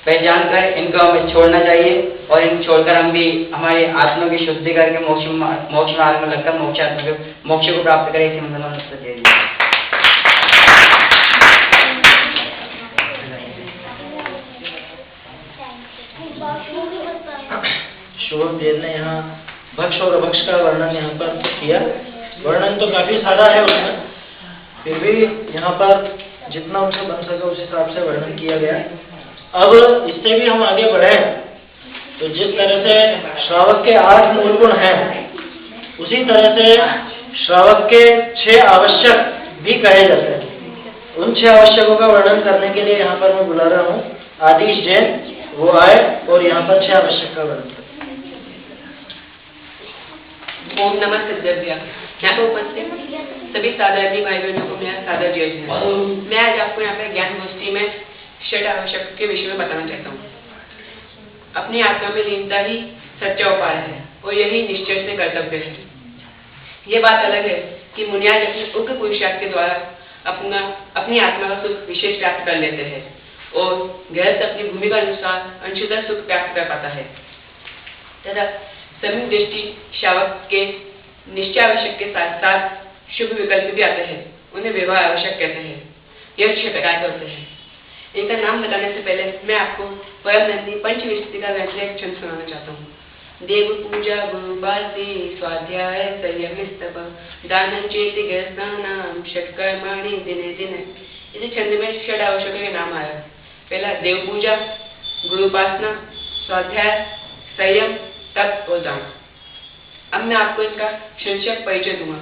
पहचान कर इनको हमें छोड़ना चाहिए, और इन छोड़कर हम भी हमारी आत्मा की शुद्धि करके मोक्ष मार्ग में लगकर मोक्ष को प्राप्त करें। इसी मंगल में शोभदेव ने यहाँ भक्ष और अभक्ष का वर्णन यहाँ पर किया। वर्णन तो काफी सारा है उसमें, फिर भी यहाँ पर जितना उनसे बन सका उस हिसाब से वर्णन किया गया। अब इससे भी हम आगे बढ़े तो जिस तरह से श्रावक के 8 मूल गुण हैं, उसी तरह से श्रावक के 6 आवश्यक भी कहे जाते हैं। उन 6 आवश्यकों का वर्णन करने के लिए यहाँ पर मैं बुला रहा हूँ आदिश जैन, वो आए और यहाँ पर 6 आवश्यक का वर्णन। ओम नमः सिद्धेभ्यः। यहाँ पर उपस्थित सभी साधारणी भाई बहनों को मेरा सादर जय जयकार। मैं आज आपको यहाँ पे ज्ञान गोष्ठी में 6 आवश्यक के विषय में बताना चाहता हूँ। अपनी आत्मा में लीनता ही सच्चा उपाय है और यही निश्चय से कर्तव्य है। ये बात अलग है कि मुनियाज अपने उग्र पुरुषार्थ के द्वारा अपनी आत्मा का सुख विशेष प्राप्त कर लेते हैं और गृहस्थ अपनी भूमिका अनुसार अंशतः सुख प्राप्त कर पाता है तथा समीप दृष्टि शावक के निश्चय आवश्यक के साथ साथ शुभ विकल्प भी आते हैं। उन्हें विवाह आवश्यक कहते हैं। यह 6 प्रकार के होते हैं। इनका नाम बताने से पहले मैं आपको परम नंदी पंचविंशति का व्यंजक छंद सुनाना चाहता हूँ। देव पूजा गुरुबासी स्वाध्याय संयम स्तप दानं चेति गृहस्थानां षट्कर्माणि दिने दिने। इस छंद में 6 आवश्यकों के नाम आया। पहला देव पूजा, गुरुपासना, स्वाध्याय, संयम, तप और दान। अब मैं आपको इनका संक्षिप्त परिचय दूंगा।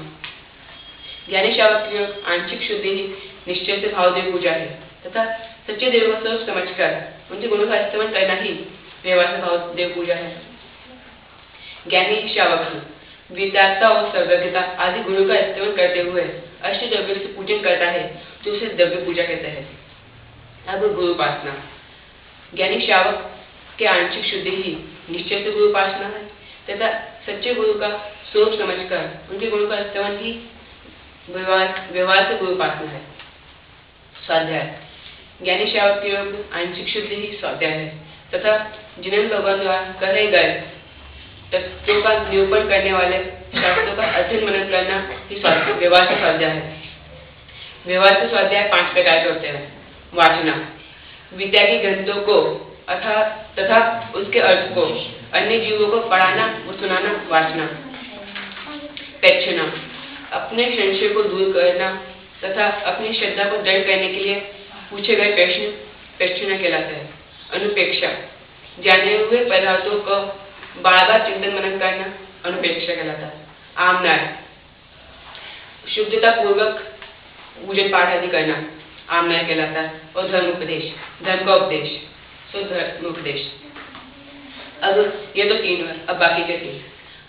ज्ञानी शावक की आंशिक शुद्धि ही निश्चय से भावदेव पूजा है तथा सच्चे देव को स्वरूप समझकर उनके गुणों का स्तवन करना ही व्यवहार से भावदेव पूजा है। ज्ञानी शावक विद्याता और सर्वज्ञता आदि गुणों का स्तवन करते हुए अष्ट द्रव्यों से पूजन करता है तो उसे द्रव्य पूजा कहते हैं। अब गुरुपासना। ज्ञानी शावक के आंशिक शुद्धि ही निश्चय से गुरुपासना है तथा सच्चे गुरु का स्वरूप समझकर उनके गुणों का स्तवन ही व्यवहार से गुरुपासना है। स्वाध्याय। ज्ञानी शावक की आंशिक शुद्धि ही स्वाध्याय है तथा जिन लोगों द्वारा कहे गए तत्वों का निरूपण करने वाले शास्त्रों का अध्ययन मनन करना ही व्यवहार से स्वाध्याय है। व्यवहार से स्वाध्याय 5 प्रकार के होते हैं। वाचना। विद्या के ग्रंथों को तथा उसके अर्थ को अन्य जीवों को पढ़ाना व सुनाना, वाचना, पेक्षना, अपने संशय को दूर करना तथा अपनी श्रद्धा को दृढ़ करने के लिए पूछे गए प्रश्न पेक्षना कहलाता है। अनुपेक्षा, जाने हुए पदार्थों को बार बार चिंतन मनन करना अनुपेक्षा कहलाता है। आमनाय, शुद्धता पूर्वक पूजन पाठ आदि करना आमनाय कहलाता है। और धर्म उपदेश, धर्म का उपदेश, तो धर्म उपदेश। अब ये तो 3 हुआ, अब बाकी के 3।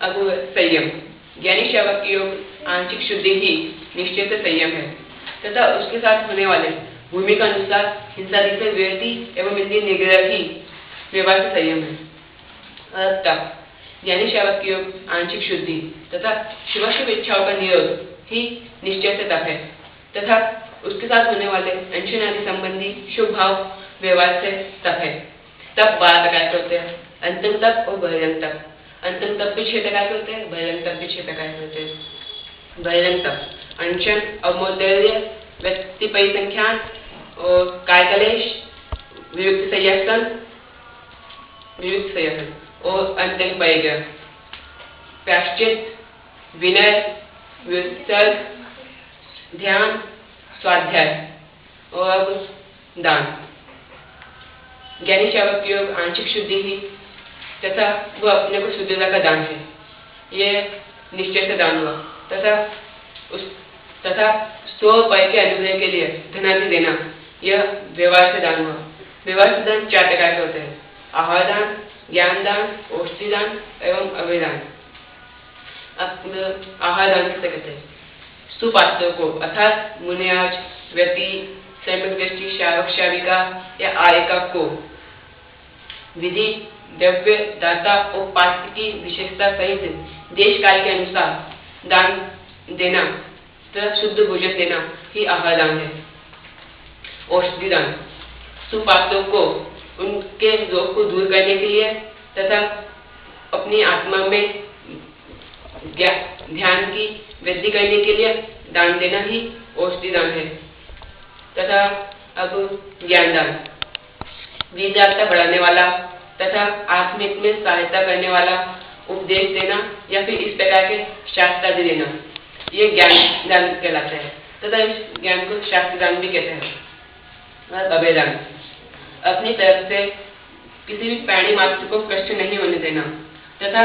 अब संयम, ज्ञानी श्रावक की योग आंशिक शुद्धि ही निश्चय से संयम है तथा उसके साथ होने वाले भूमि का अनुसार हिंसा से विरति एवं इंद्रिय निग्रह ही व्यवहार से संयम है। तप, ज्ञानी श्रावक की योग आंशिक शुद्धि तथा शुभ इच्छाओं का निरोध ही निश्चय से तप है तथा उसके साथ होने वाले अनशन आदि संबंधी शुभ भाव व्यवहार से तप है। तप 12 प्रकार के होते हैं, अंतिम तप और बहिरंग तप। अंतिम तप भी 6 प्रकार के होते हैं, बहिरंग तप भी 6 प्रकार के होते हैं। बहिरंग तप अनशन, अवमोदर्य, व्यक्ति परिसंख्यान और कायकलेश, वियुक्त संयासन और अंतिम परिग्रह, प्रायश्चित, विनय, विसर्ग, ध्यान, स्वाध्याय और अब दान। ज्ञानी श्रावक की योग आंशिक शुद्धि ही तथा वह अपने को शुद्धता का दान है, ये निश्चय से दान हुआ तथा स्वपय के अनुग्रह के लिए धनादि देना, यह व्यवहार से दान हुआ। व्यवहार से दान 4 प्रकार के होते हैं, आहार दान, ज्ञान दान, औषधि दान एवं अभयदान। आहार दान किसे कहते हैं? सुपात्रों को अर्थात मुनियाज, व्यक्ति, सम्यक दृष्टि श्रावक श्राविका या आयिका को विधि, द्रव्य, दाता और पात्र की विशेषता सहित देश काल के अनुसार दान देना तथा शुद्ध भोजन देना ही आहार दान है। औषधि दान, सुपात्रों को उनके रोग को दूर करने के लिए तथा अपनी आत्मा में ध्यान की वृद्धि करने के लिए दान देना ही औषधि दान है। तथा अब ज्ञान दान, विद्यार्था बढ़ाने वाला तथा आत्मिक में सहायता करने वाला उपदेश देना या फिर इस प्रकार के शास्त्र आदि देना, ये ज्ञान दान कहलाता है तथा इस ज्ञान को शास्त्र दान भी कहते हैं। अभयदान, अपनी तरफ से किसी भी प्राणी मात्र को कष्ट नहीं होने देना तथा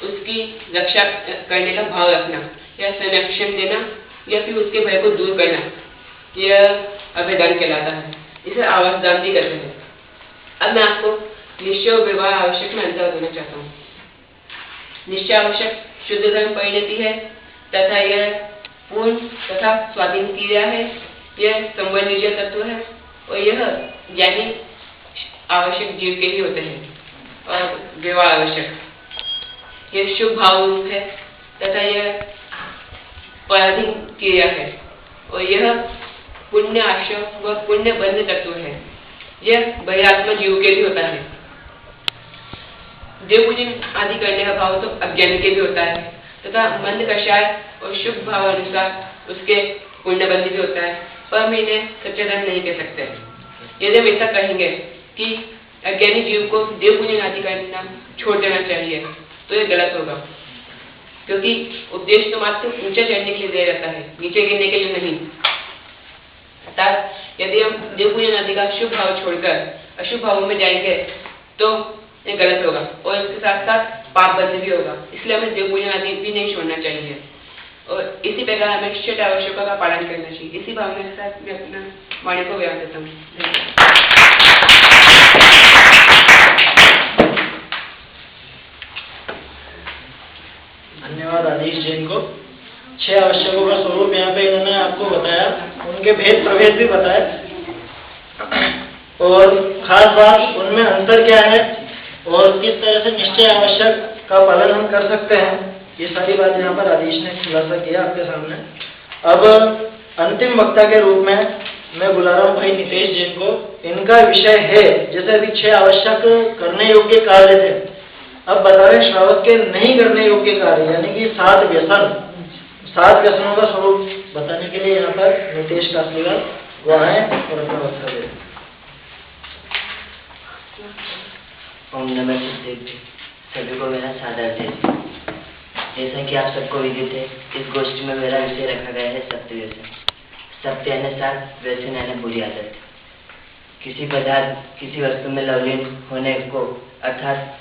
उसकी रक्षा करने का भाव रखना या संरक्षण देना या फिर उसके भय को दूर करना, यह अभयदान कहलाता है। इसे आवास दान भी कहते हैं। अब मैं आपको निश्चय और विवाह आवश्यक में अंतर देना चाहता हूँ। निश्चय आवश्यक शुद्ध धर्म परिणति है तथा यह पूर्ण तथा स्वाधीन क्रिया है, यह संबंध निजय तत्व है और यह ज्ञानी आवश्यक जीव के ही होते हैं। और विवाह आवश्यक, यह शुभ भाव रूप है तथा यह पराधीन क्रिया है और यह पुण्य आश्रय व पुण्य बंध तत्व है, यह बहिरात्मा जीव के भी होता है। देव पूजन आदि करने का भाव तो अज्ञानी के भी होता है तथा मंद कषाय और शुभ भाव अनुसार उसके पुण्य बंध भी होता है, पर हम इन्हें सच्चा धर्म नहीं कह सकते। यदि हम ऐसा कहेंगे कि अज्ञानी जीव को देव पूजन आदि करना छोड़ देना चाहिए तो यह गलत होगा, क्योंकि उपदेश तो मात्र ऊंचा चढ़ने के लिए दे रहता है, नीचे गिरने के लिए नहीं। अर्थात यदि हम देव पूजन आदि का शुभ भाव छोड़कर अशुभ भावों में जाएंगे तो ये गलत होगा और इसके साथ साथ पाप बंध भी होगा। इसलिए हमें देव पूजन आदि भी नहीं छोड़ना चाहिए और इसी प्रकार हमें षट आवश्यकों का पालन करना चाहिए। इसी भावना के साथ मैं अपना वाणी को विराम देता हूँ। धन्यवाद आदेश जैन को। 6 आवश्यकों का स्वरूप यहाँ पे इन्होंने आपको बताया, उनके भेद प्रभेद भी बताया और खास बात उनमें अंतर क्या है और किस तरह से निश्चय आवश्यक का पालन हम कर सकते हैं, ये सारी बात यहाँ पर आदेश ने खुलासा किया आपके सामने। अब अंतिम वक्ता के रूप में मैं बुला रहा हूँ भाई नितेश जैन को। इनका विषय है, जैसे अभी 6 आवश्यक करने योग्य कार्य थे, अब बता रहे श्रावक के नहीं करने योग्य कार्य, यानी कि 7 व्यसनों का स्वरूप बताने के लिए यहाँ पर नितेश कासलीवाल वो आए और अपना वक्तव्य दें। ओम नमः सिद्धेभ्य। सभी को मेरा सादर जय। जैसा कि आप सबको विदित है, इस गोष्ठी में मेरा विषय रखा गया है सत्य व्यसन। सत्य यानी साथ, व्यसन यानी बुरी आदत। किसी पदार्थ, किसी वस्तु में लवलीन होने को, अर्थात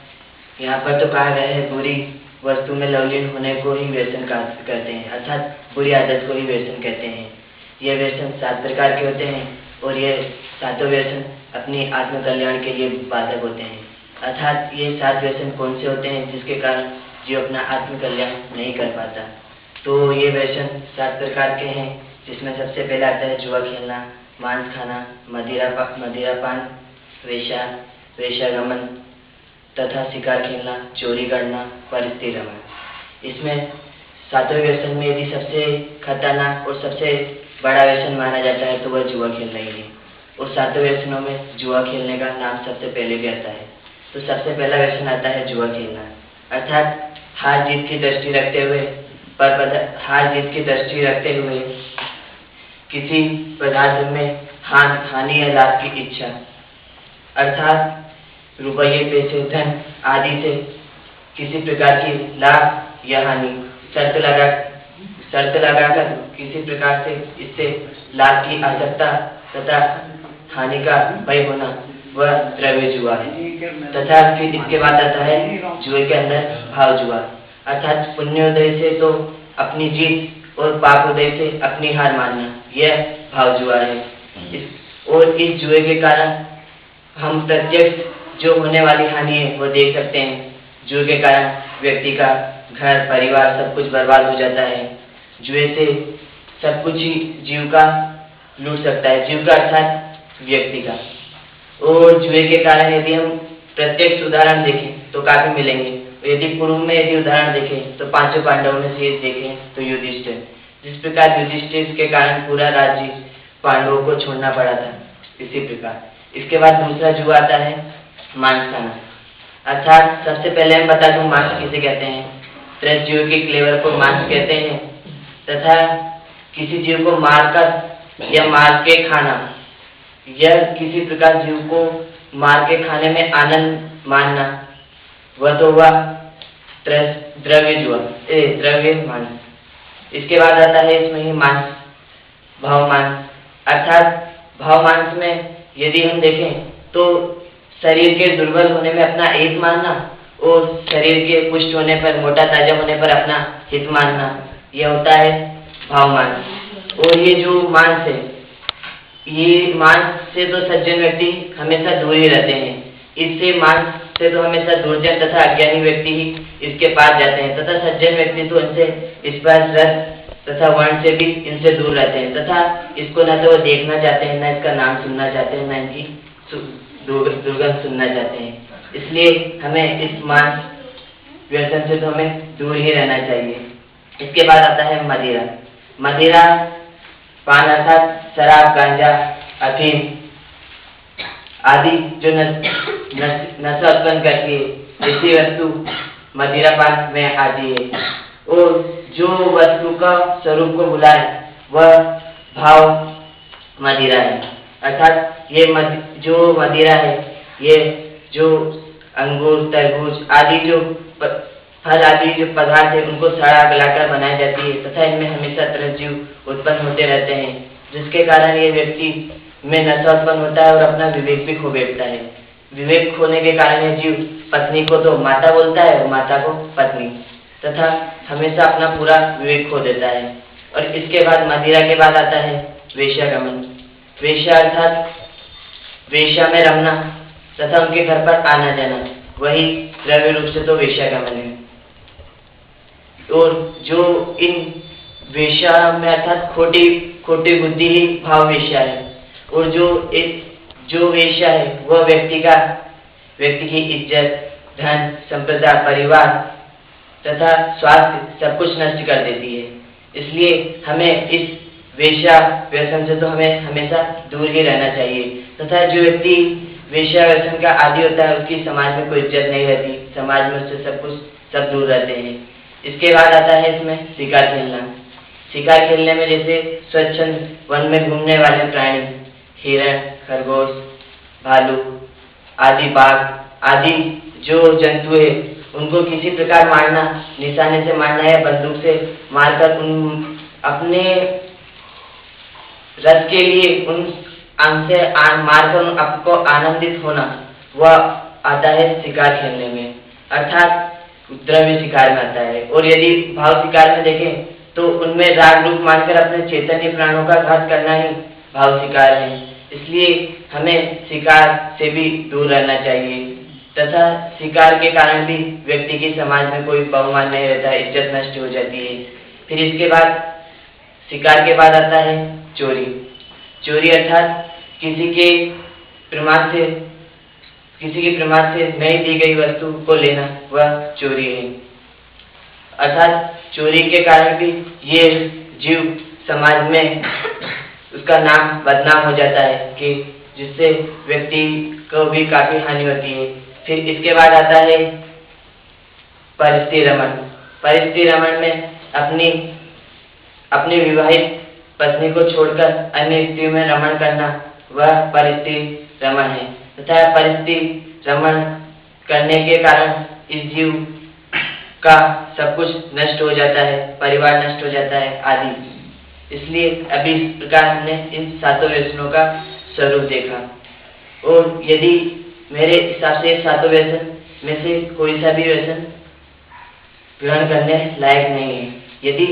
यहाँ पर तो कहा गया है बुरी वस्तु में लवलीन होने को ही व्यसन कहते हैं, अर्थात बुरी आदत को ही व्यसन कहते हैं। ये व्यसन 7 प्रकार के होते हैं और ये सातों व्यसन अपनी आत्म कल्याण के लिए बाधक होते हैं। अर्थात ये 7 व्यसन कौन से होते हैं जिसके कारण जीव अपना आत्म कल्याण नहीं कर पाता। तो ये व्यसन 7 प्रकार के हैं, जिसमें सबसे पहले आता है जुआ खेलना, मांस खाना, मदिरापान, वेश्यागमन तथा शिकार खेलना, चोरी करना, परस्त्री रमन। इसमें 7वें व्यसन में यदि सबसे खतरनाक और सबसे बड़ा व्यसन माना जाता है तो वह जुआ खेलना ही है। और 7 व्यसनों में जुआ खेलने का नाम सबसे पहले भी आता है। तो सबसे पहला व्यसन आता है जुआ खेलना, अर्थात हार जीत की दृष्टि रखते हुए किसी पदार्थ में हानि या लाभ की इच्छा, अर्थात रुपये, पैसे, धन आदि से किसी प्रकार की लाभ या हानि शर्त लगाकर किसी प्रकार से इससे लाभ की आसक्ता तथा हानि का भय होना, वह द्रव्य जुआ है। तथा फिर इसके बाद आता है जुए के अंदर भाव जुआ, अर्थात पुण्योदय से तो अपनी जीत और पापोदय से अपनी हार मानना, यह भाव जुआ है। और इस जुए के कारण हम प्रत्यक्ष जो होने वाली हानि है वो देख सकते हैं। जुए के कारण व्यक्ति का घर परिवार सब कुछ बर्बाद हो जाता है। जुए से सब कुछ ही जीव का लूट सकता है, जीव का अर्थात व्यक्ति का। और जुए के कारण यदि हम प्रत्यक्ष उदाहरण देखें तो काफी मिलेंगे। यदि पूर्व में यदि उदाहरण देखें तो 5 पांडवों में से देखें तो युधिष्ठिर, जिस प्रकार युधिष्ठिर के कारण पूरा राज्य पांडवों को छोड़ना पड़ा था, इसी प्रकार। इसके बाद दूसरा जुआ आता है मांस खाना, अर्थात सबसे पहले हम बता दूं मांस किसे कहते हैं। तो जीव के क्लेवर को मांस कहते हैं तथा किसी जीव को मारकर या मार के खाना, यह किसी प्रकार जीव को मार के खाने में आनंद मानना, वह तो हुआ द्रव्य मांस। इसके बाद आता है इसमें ही मांस, भाव मांस, अर्थात भाव मांस में यदि हम देखें तो शरीर के दुर्बल होने में अपना हित मानना और शरीर के पुष्ट होने पर, मोटा ताजा होने पर अपना हित मानना, यह होता है भाव मांस। और ये जो मांस है, ये मांस से तो सज्जन व्यक्ति हमेशा दूर ही रहते हैं। इससे मांस से तो हमेशा दुर्जन तथा अज्ञानी व्यक्ति ही इसके पास जाते हैं तथा सज्जन व्यक्ति तो इनसे स्पर्श रस तथा वर्ण से भी इनसे दूर रहते हैं तथा इसको न तो वो देखना चाहते हैं, न इसका नाम सुनना चाहते हैं, न इनकी दुर्गंध सुनना चाहते हैं। इसलिए हमें इस मांस व्यसन से तो हमें दूर ही रहना चाहिए। इसके बाद आता है मदिरा पान, अर्थात शराब, गांजा, अफीम आदि जो नशा उत्पन्न करती है, ऐसी वस्तु मदिरा पान में आती है। और जो वस्तु का स्वरूप को बुलाए वह भाव मदिरा है, अर्थात ये जो मदिरा है, ये जो अंगूर, तरबूज आदि जो फल आदि जो पदार्थ है उनको सड़ा गलाकर बनाई जाती है तथा इनमें हमेशा तरह जीव उत्पन्न होते रहते हैं, जिसके कारण ये व्यक्ति में नशा उत्पन्न होता है और अपना विवेक भी खो बैठता है। विवेक खोने के कारण ये जीव पत्नी को तो माता बोलता है और माता को पत्नी, तथा हमेशा अपना पूरा विवेक खो देता है। और इसके बाद मदिरा के बाद आता है वेश्यागमन। वेश्या अर्थात वेश्या में रमना तथा उनके घर पर आना जाना, वही द्रव्य रूप से तो वेश्यागमन है। और जो इन वेश्या में अर्थात खोटी बुद्धि ही भाव वेश्या है। और जो वेश्या है वह व्यक्ति की इज्जत, धन, संपदा, परिवार तथा स्वास्थ्य सब कुछ नष्ट कर देती है। इसलिए हमें इस वेश्या व्यसन से तो हमें हमेशा दूर ही रहना चाहिए तथा जो व्यक्ति वेश्या व्यसन का आदी होता है उसकी समाज में कोई इज्जत नहीं रहती, समाज में उससे सब दूर रहते हैं। इसके बाद आता है इसमें शिकार खेलना। शिकार खेलने में जैसे स्वच्छंद वन में घूमने वाले प्राणी, हिरण, खरगोश, भालू आदि बाघ आदि जो जंतु है उनको किसी प्रकार मारना, निशाने से मारना या बंदूक से मारकर उन अपने रस के लिए उन आंख से मारकर आपको आनंदित होना, वह आता है शिकार खेलने में, अर्थात द्रव्य शिकार में आता है। और यदि भाव शिकार में देखें तो उनमें राग रूप मानकर अपने चैतन्य प्राणों का घात करना ही भाव शिकार है। इसलिए हमें शिकार से भी दूर रहना चाहिए तथा शिकार के कारण भी व्यक्ति की समाज में कोई बहुमान नहीं रहता, इज्जत नष्ट हो जाती है। फिर इसके बाद शिकार के बाद आता है चोरी। चोरी अर्थात किसी के प्रमाद से नहीं दी गई वस्तु को लेना, वह चोरी है। अर्थात चोरी के कारण भी ये जीव समाज में उसका नाम बदनाम हो जाता है कि जिससे व्यक्ति को भी काफी हानि होती है। फिर इसके बाद आता है परिस्थिति रमण। परिस्थिति रमण में अपनी विवाहित पत्नी को छोड़कर अन्य स्त्रियों में रमण करना, वह परिस्थिति रमण है तथा परिस्थिति रमण करने के कारण इस जीव का सब कुछ नष्ट हो जाता है, परिवार नष्ट हो जाता है आदि। इसलिए अभी इस प्रकार हमने इन सातों व्यसनों का स्वरूप देखा। और यदि मेरे हिसाब से सातों व्यसन में से कोई सा भी व्यसन ग्रहण करने लायक नहीं है। यदि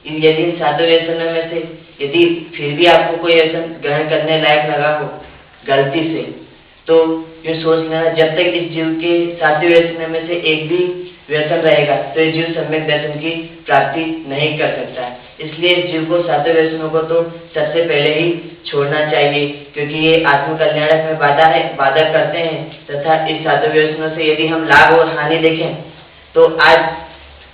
इन सातों व्यसनों में से यदि फिर भी आपको कोई व्यसन ग्रहण करने लायक लगा हो गलती से, तो ये सोच लेना जब तक इस जीव के सातों व्यसनों में से एक भी व्यसन रहेगा तो ये जीव सम्यक दर्शन की प्राप्ति नहीं कर सकता है। इसलिए इस जीव को सातों व्यसनों को तो सबसे पहले ही छोड़ना चाहिए, क्योंकि ये आत्म कल्याणक में बाधा करते हैं तथा इस सातों व्यसनों से यदि हम लाभ और हानि देखें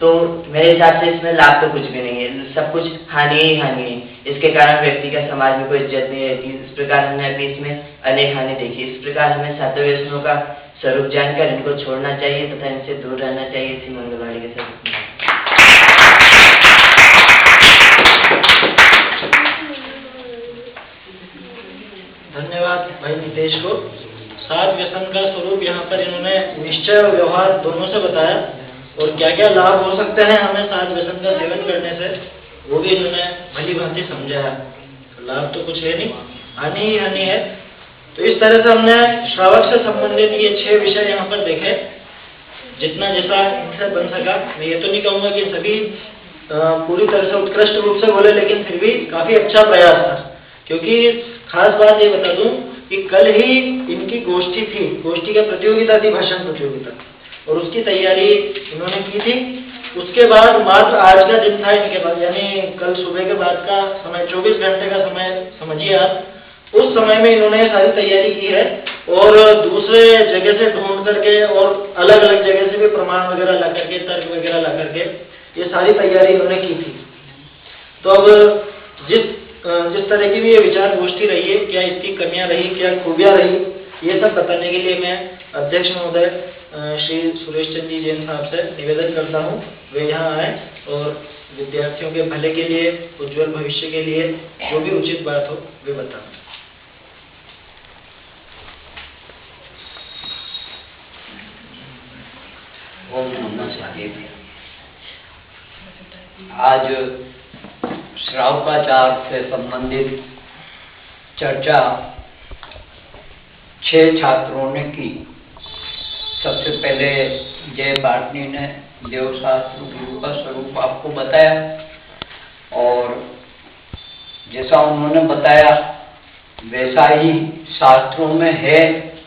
तो मेरे हिसाब से इसमें लाभ तो कुछ भी नहीं है, सब कुछ हानि ही हानि है। इसके कारण व्यक्ति का समाज में कोई इज्जत नहीं रहती। इस प्रकार हमने अभी इसमें अनेक हानि देखी। इस प्रकार हमें सातों व्यसनों का स्वरूप जानकर इनको छोड़ना चाहिए तथा इनसे दूर रहना चाहिए। इसी मंगलवाणी के साथ धन्यवाद भाई नितेश को। सात व्यसन का स्वरूप यहाँ पर इन्होंने निश्चय और व्यवहार दोनों से बताया और क्या क्या लाभ हो सकते हैं हमें सात व्यसन का सेवन करने से, वो भी इन्होंने भली भांति समझाया। लाभ तो कुछ है नहीं, हानि ही हानि है। तो इस तरह से हमने श्रावक से संबंधित ये 6 विषय यहाँ पर देखे, जितना जैसा इनसे बन सका। मैं ये तो नहीं कहूँगा कि सभी पूरी तरह से उत्कृष्ट रूप से बोले, लेकिन फिर भी काफी अच्छा प्रयास था। क्योंकि खास बात ये बता दूं कि कल ही इनकी गोष्ठी थी, गोष्ठी की प्रतियोगिता थी, भाषण प्रतियोगिता, और उसकी तैयारी इन्होंने की थी। उसके बाद मात्र आज का दिन था इनके पास, यानी कल सुबह के बाद का समय 24 घंटे का समय समझिए आप। उस समय में इन्होंने सारी तैयारी की है और दूसरे जगह से ढूंढ करके और अलग अलग जगह से भी प्रमाण वगैरह ला करके, तर्क वगैरह ला करके ये सारी तैयारी इन्होंने की थी। तो अब जिस तरह की भी ये विचार गोष्ठी रही है, क्या इसकी कमियां रही, क्या खूबियां रही, ये सब बताने के लिए मैं अध्यक्ष महोदय श्री सुरेश चंद्र जी जैन साहब से निवेदन करता हूँ वे यहाँ आए और विद्यार्थियों के भले के लिए, उज्जवल भविष्य के लिए जो भी उचित बात हो वे बताएं। ओम नमः शिवाय। आज श्रावकाचार से संबंधित चर्चा 6 छात्रों ने की। सबसे पहले जय भारती ने देवशास्त्र गुरु का स्वरूप आपको बताया और जैसा उन्होंने बताया वैसा ही शास्त्रों में है,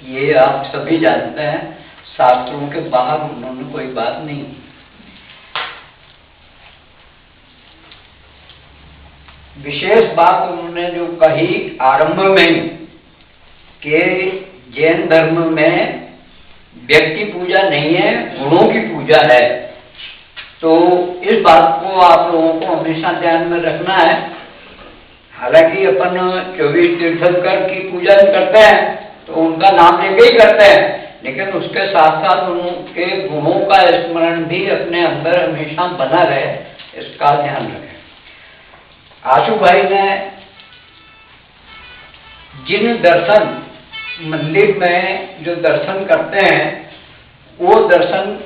ये आप सभी जानते हैं। शास्त्रों के बाहर उन्होंने कोई बात नहीं। विशेष बात उन्होंने जो कही आरंभ में कि जैन धर्म में व्यक्ति पूजा नहीं है, गुणों की पूजा है, तो इस बात को आप लोगों को हमेशा ध्यान में रखना है। हालांकि अपन 24 तीर्थंकर की पूजा करते हैं तो उनका नाम लेके ही करते हैं, लेकिन उसके साथ साथ उनके गुणों का स्मरण भी अपने अंदर हमेशा बना रहे, इसका ध्यान रखें। आशु भाई ने जिन दर्शन मंदिर में जो दर्शन करते हैं वो दर्शन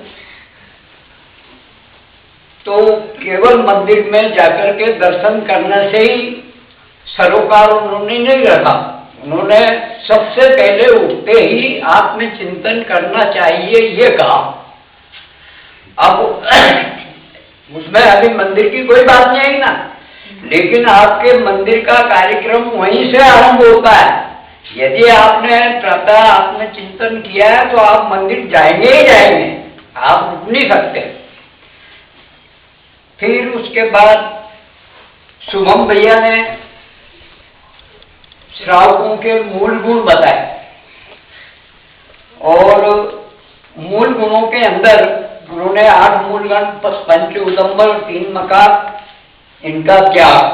तो केवल मंदिर में जाकर के दर्शन करने से ही सरोकार उन्होंने नहीं रखा। उन्होंने सबसे पहले उठते ही आत्मचिंतन करना चाहिए ये कहा। अब उसमें अभी मंदिर की कोई बात नहीं आई ना, लेकिन आपके मंदिर का कार्यक्रम वहीं से आरंभ होता है। यदि आपने प्रातः आत्मचिंतन किया है तो आप मंदिर जाएंगे ही जाएंगे, आप रुक नहीं सकते। फिर उसके बाद शुभम भैया ने श्रावकों के मूल गुण बताए और मूल गुणों के अंदर उन्होंने 8 मूल गुण, पंच उदंबर, 3 मकार, इनका त्याग,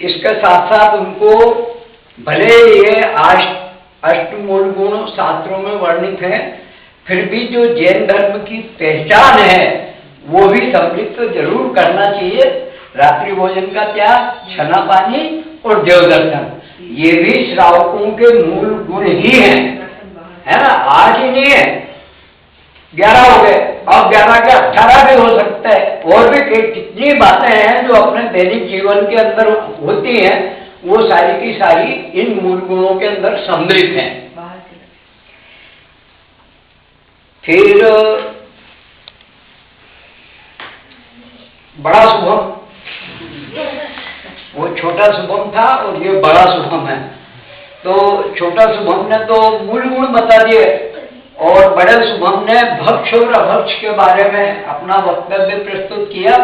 इसके साथ साथ उनको भले ये अष्ट मूल गुण शास्त्रों में वर्णित है, फिर भी जो जैन धर्म की पहचान है वो भी सम्मिलित तो जरूर करना चाहिए। रात्रि भोजन का त्याग, छना पानी और देव दर्शन, ये भी श्रावकों के मूल गुण ही हैं, है ना। 8 ही नहीं है, 11 हो गए, और 11 के 18 भी हो सकता है। और भी कितनी बातें हैं जो अपने दैनिक जीवन के अंदर होती हैं, वो सारी की सारी इन मूल गुणों के अंदर सम्मिलित हैं। फिर बड़ा शुभम, वो छोटा शुभम था और ये बड़ा शुभम है। तो छोटा शुभम ने तो मूल गुण बता दिए और बड़े शुभम ने भक्ष और अभक्ष के बारे में अपना वक्तव्य प्रस्तुत किया।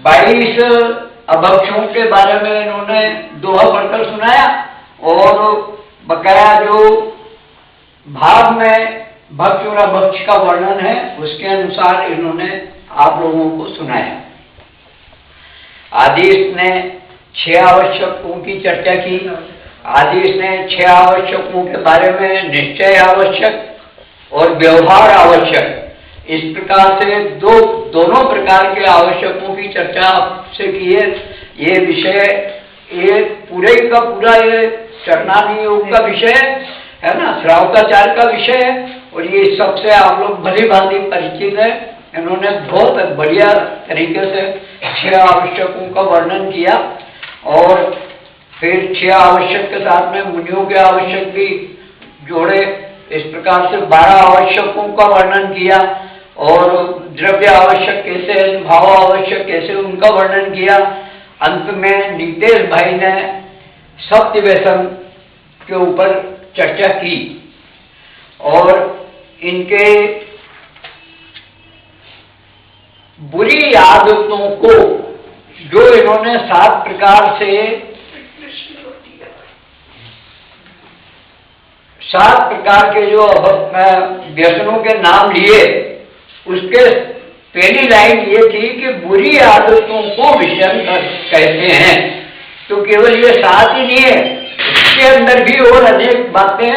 22 अभक्षों के बारे में इन्होंने दोहा पढ़कर सुनाया और बकाया जो भाग में भक्ष और अभक्ष का वर्णन है उसके अनुसार इन्होंने आप लोगों को सुनाया। आदेश ने 6 आवश्यकों की चर्चा की। आदेश ने 6 आवश्यकों के बारे में निश्चय आवश्यक और व्यवहार आवश्यक, इस प्रकार से दोनों प्रकार के आवश्यकों की चर्चा आपसे की है। ये विषय ये पूरे का पूरा ये चरणानी योग का विषय है ना, श्रावकाचार का विषय है और ये सबसे आप लोग भली भांति परिचित है। इन्होंने बहुत बढ़िया तरीके से 6 आवश्यकों का वर्णन किया और फिर 6 आवश्यक के साथ में मुनियों के आवश्यक भी जोड़े। इस प्रकार से 12 आवश्यकों का वर्णन किया और द्रव्य आवश्यक कैसे, भाव आवश्यक कैसे, उनका वर्णन किया। अंत में नीतेश भाई ने सत्य व्यसन के ऊपर चर्चा की और इनके बुरी आदतों को जो इन्होंने 7 प्रकार से 7 प्रकार के जो व्यसनों के नाम लिए, उसके पहली लाइन ये थी कि बुरी आदतों को व्यसन कहते हैं। तो केवल ये 7 ही नहीं है, इसके अंदर भी और अनेक बातें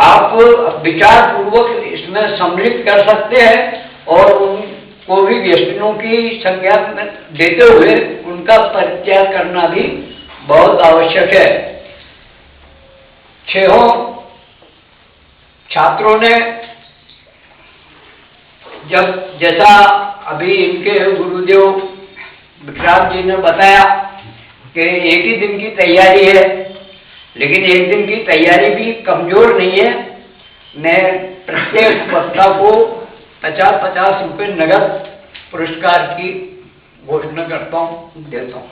आप विचार पूर्वक इसमें सम्मिलित कर सकते हैं और उनको भी व्यसनों की संज्ञा देते हुए उनका परित्याग करना भी बहुत आवश्यक है। 6 छात्रों ने जब जैसा अभी इनके गुरुदेव विक्रांत जी ने बताया कि एक ही दिन की तैयारी है, लेकिन एक दिन की तैयारी भी कमजोर नहीं है। मैं प्रत्येक वक्ता को 50-50 रुपये नगद पुरस्कार की घोषणा करता हूँ, देता हूँ।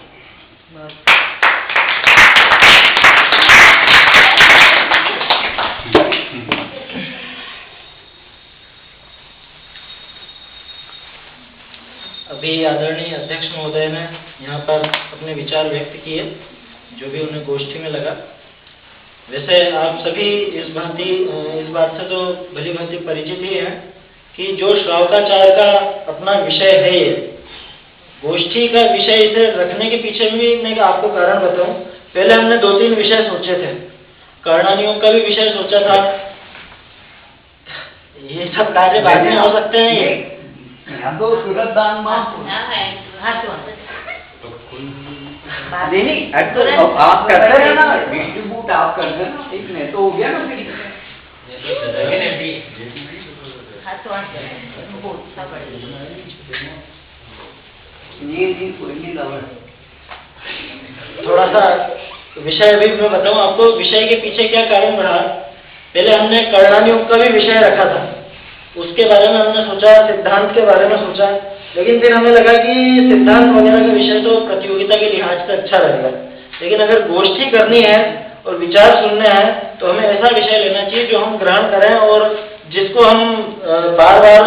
अभी आदरणीय अध्यक्ष महोदय ने यहाँ पर अपने विचार व्यक्त किए, जो भी उन्हें गोष्ठी में लगा। वैसे आप सभी इस बात से तो भली भांति परिचित ही हैं कि जो श्रावकाचार का अपना विषय है, ये गोष्ठी का विषय इसे रखने के पीछे भी मैं आपको कारण बताऊं। पहले हमने 2-3 विषय सोचे थे, कर्णानियों का भी विषय सोचा था। ये सब कार्य बाद में हो सकते हैं। ये तो सूरत दान नहीं, आप करते हैं ना डिस्ट्रीब्यूट ताप कर देना, ठीक नहीं तो हो गया ना फिर। जी कोई नहीं लावा। थोड़ा सा विषय भी मैं बताऊं आपको, विषय के पीछे क्या कारण रहा। पहले हमने कर्णानुयोग का भी विषय रखा था, उसके बारे में हमने सोचा, सिद्धांत के बारे में सोचा, लेकिन फिर हमें लगा कि सिद्धांत वगैरह का विषय तो प्रतियोगिता के लिहाज से अच्छा रहेगा, लेकिन अगर गोष्ठी करनी है और विचार सुनने हैं तो हमें ऐसा विषय लेना चाहिए जो हम ग्रहण करें और जिसको हम बार बार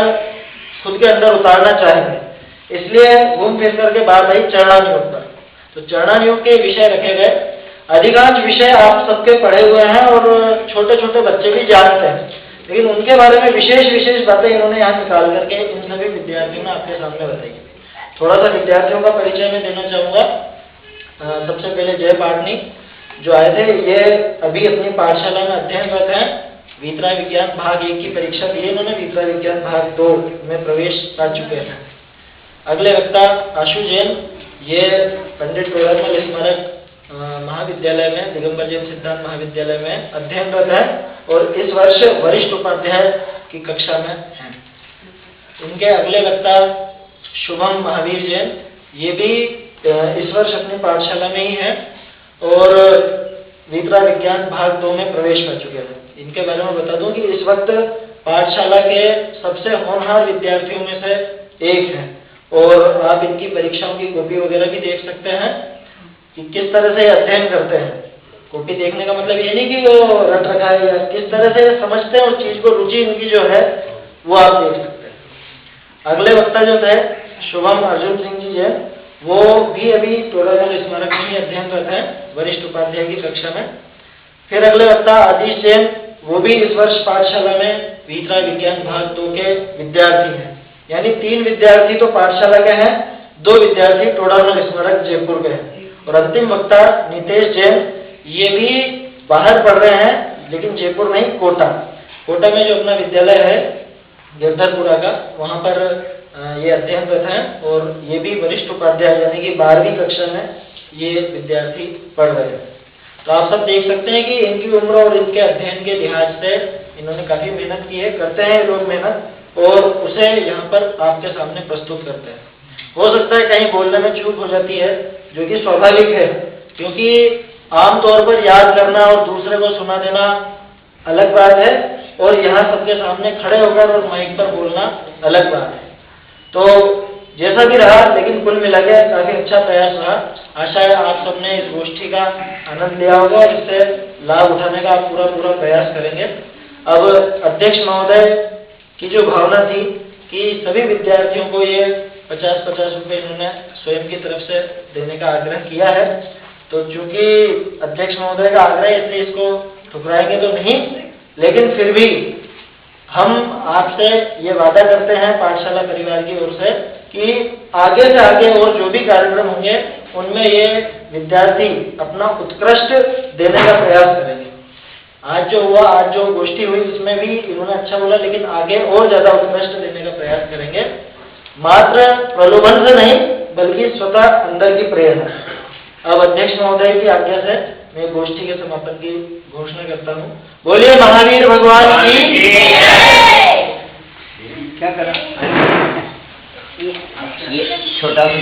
खुद के अंदर उतारना चाहेंगे। इसलिए घूम फिर करके बात आई चरणानुयोग पर। तो चरणानुयोग के विषय रखे गए। अधिकांश विषय आप सबके पढ़े हुए हैं और छोटे छोटे बच्चे भी जानते हैं, लेकिन उनके बारे में विशेष बातें इन्होंने यहाँ निकाल करके इन सभी विद्यार्थियों ने आपके सामने बताई। थोड़ा सा विद्यार्थियों का परिचय मैं देना चाहूँगा। सबसे पहले जय पाटनी जो आए थे, ये अभी अपनी पाठशाला में अध्ययनरत हैं। वीतराग विज्ञान भाग 1 की परीक्षा दी है इन्होंने, वीतराग विज्ञान भाग 2 में प्रवेश पा चुके हैं। अगले वक्ता आशु जैन, ये पंडित टोडरमल स्मारक महाविद्यालय में, दिगंबर जैन सिद्धांत महाविद्यालय में अध्ययनरत है और इस वर्ष वरिष्ठ उपाध्याय की कक्षा में हैं। इनके अगले वक्ता शुभम महावीर जैन, ये भी इस वर्ष अपनी पाठशाला में ही है और वीतराग विज्ञान भाग 2 में प्रवेश कर चुके हैं। इनके बारे में बता दूं कि इस वक्त पाठशाला के सबसे होनहार विद्यार्थियों में से एक हैं और आप इनकी परीक्षाओं की कॉपी वगैरह भी देख सकते हैं कि किस तरह से अध्ययन करते हैं। कॉपी देखने का मतलब ये नहीं कि वो रट रखा है, या किस तरह से समझते हैं और चीज को रुचि इनकी जो है वो आप देख सकते हैं। अगले वक्ता जो थे शुभम अर्जुन सिंह जी है, वो भी अभी टोडरमल स्मारक में ही अध्ययनरत है, वरिष्ठ उपाध्याय की कक्षा में। फिर अगले वक्ता आदिश जैन, वो भी इस वर्ष पाठशाला में वीतराग विज्ञान भाग 2 के विद्यार्थी हैं। यानी 3 विद्यार्थी तो पाठशाला के हैं, 2 विद्यार्थी टोडरमल स्मारक जयपुर के हैं। और अंतिम वक्ता नितेश जैन, ये भी बाहर पढ़ रहे हैं लेकिन जयपुर नहीं, कोटा में जो अपना विद्यालय है गिरधरपुरा का, वहाँ पर ये अध्ययनरत हैं और ये भी वरिष्ठ उपाध्याय यानी कि 12वीं कक्षा में ये विद्यार्थी पढ़ रहे हैं। तो आप सब देख सकते हैं कि इनकी उम्र और इनके अध्ययन के लिहाज से इन्होंने काफी मेहनत की है, करते हैं लोग मेहनत, और उसे यहाँ पर आपके सामने प्रस्तुत करते हैं। हो सकता है कहीं बोलने में चूक हो जाती है, जो कि स्वाभाविक है, क्योंकि आमतौर पर याद करना और दूसरे को सुना देना अलग बात है और यहाँ सबके सामने खड़े होकर और माइक पर बोलना अलग बात है। तो जैसा भी रहा, लेकिन कुल मिला के काफी अच्छा प्रयास रहा। आशा है आप सबने इस गोष्ठी का आनंद लिया होगा और इससे लाभ उठाने का आप पूरा प्रयास करेंगे। अब अध्यक्ष महोदय की जो भावना थी कि सभी विद्यार्थियों को ये 50-50 रुपए इन्होंने स्वयं की तरफ से देने का आग्रह किया है, तो चूंकि अध्यक्ष महोदय का आग्रह है इसलिए इसको ठुकराएंगे तो नहीं, लेकिन फिर भी हम आपसे ये वादा करते हैं पाठशाला परिवार की ओर से कि आगे से आगे और जो भी कार्यक्रम होंगे उनमें ये विद्यार्थी अपना उत्कृष्ट देने का प्रयास करेंगे। आज जो हुआ, आज जो गोष्ठी हुई, उसमें भी इन्होंने अच्छा बोला, लेकिन आगे और ज्यादा उत्कृष्ट देने का प्रयास करेंगे, मात्र प्रलोभन से नहीं बल्कि स्वतः अंदर की प्रेरणा। अब अध्यक्ष महोदय की आज्ञा से मैं गोष्ठी के समापन की घोषणा करता हूँ। बोलिए महावीर भगवान की क्या करा, ये छोटा सा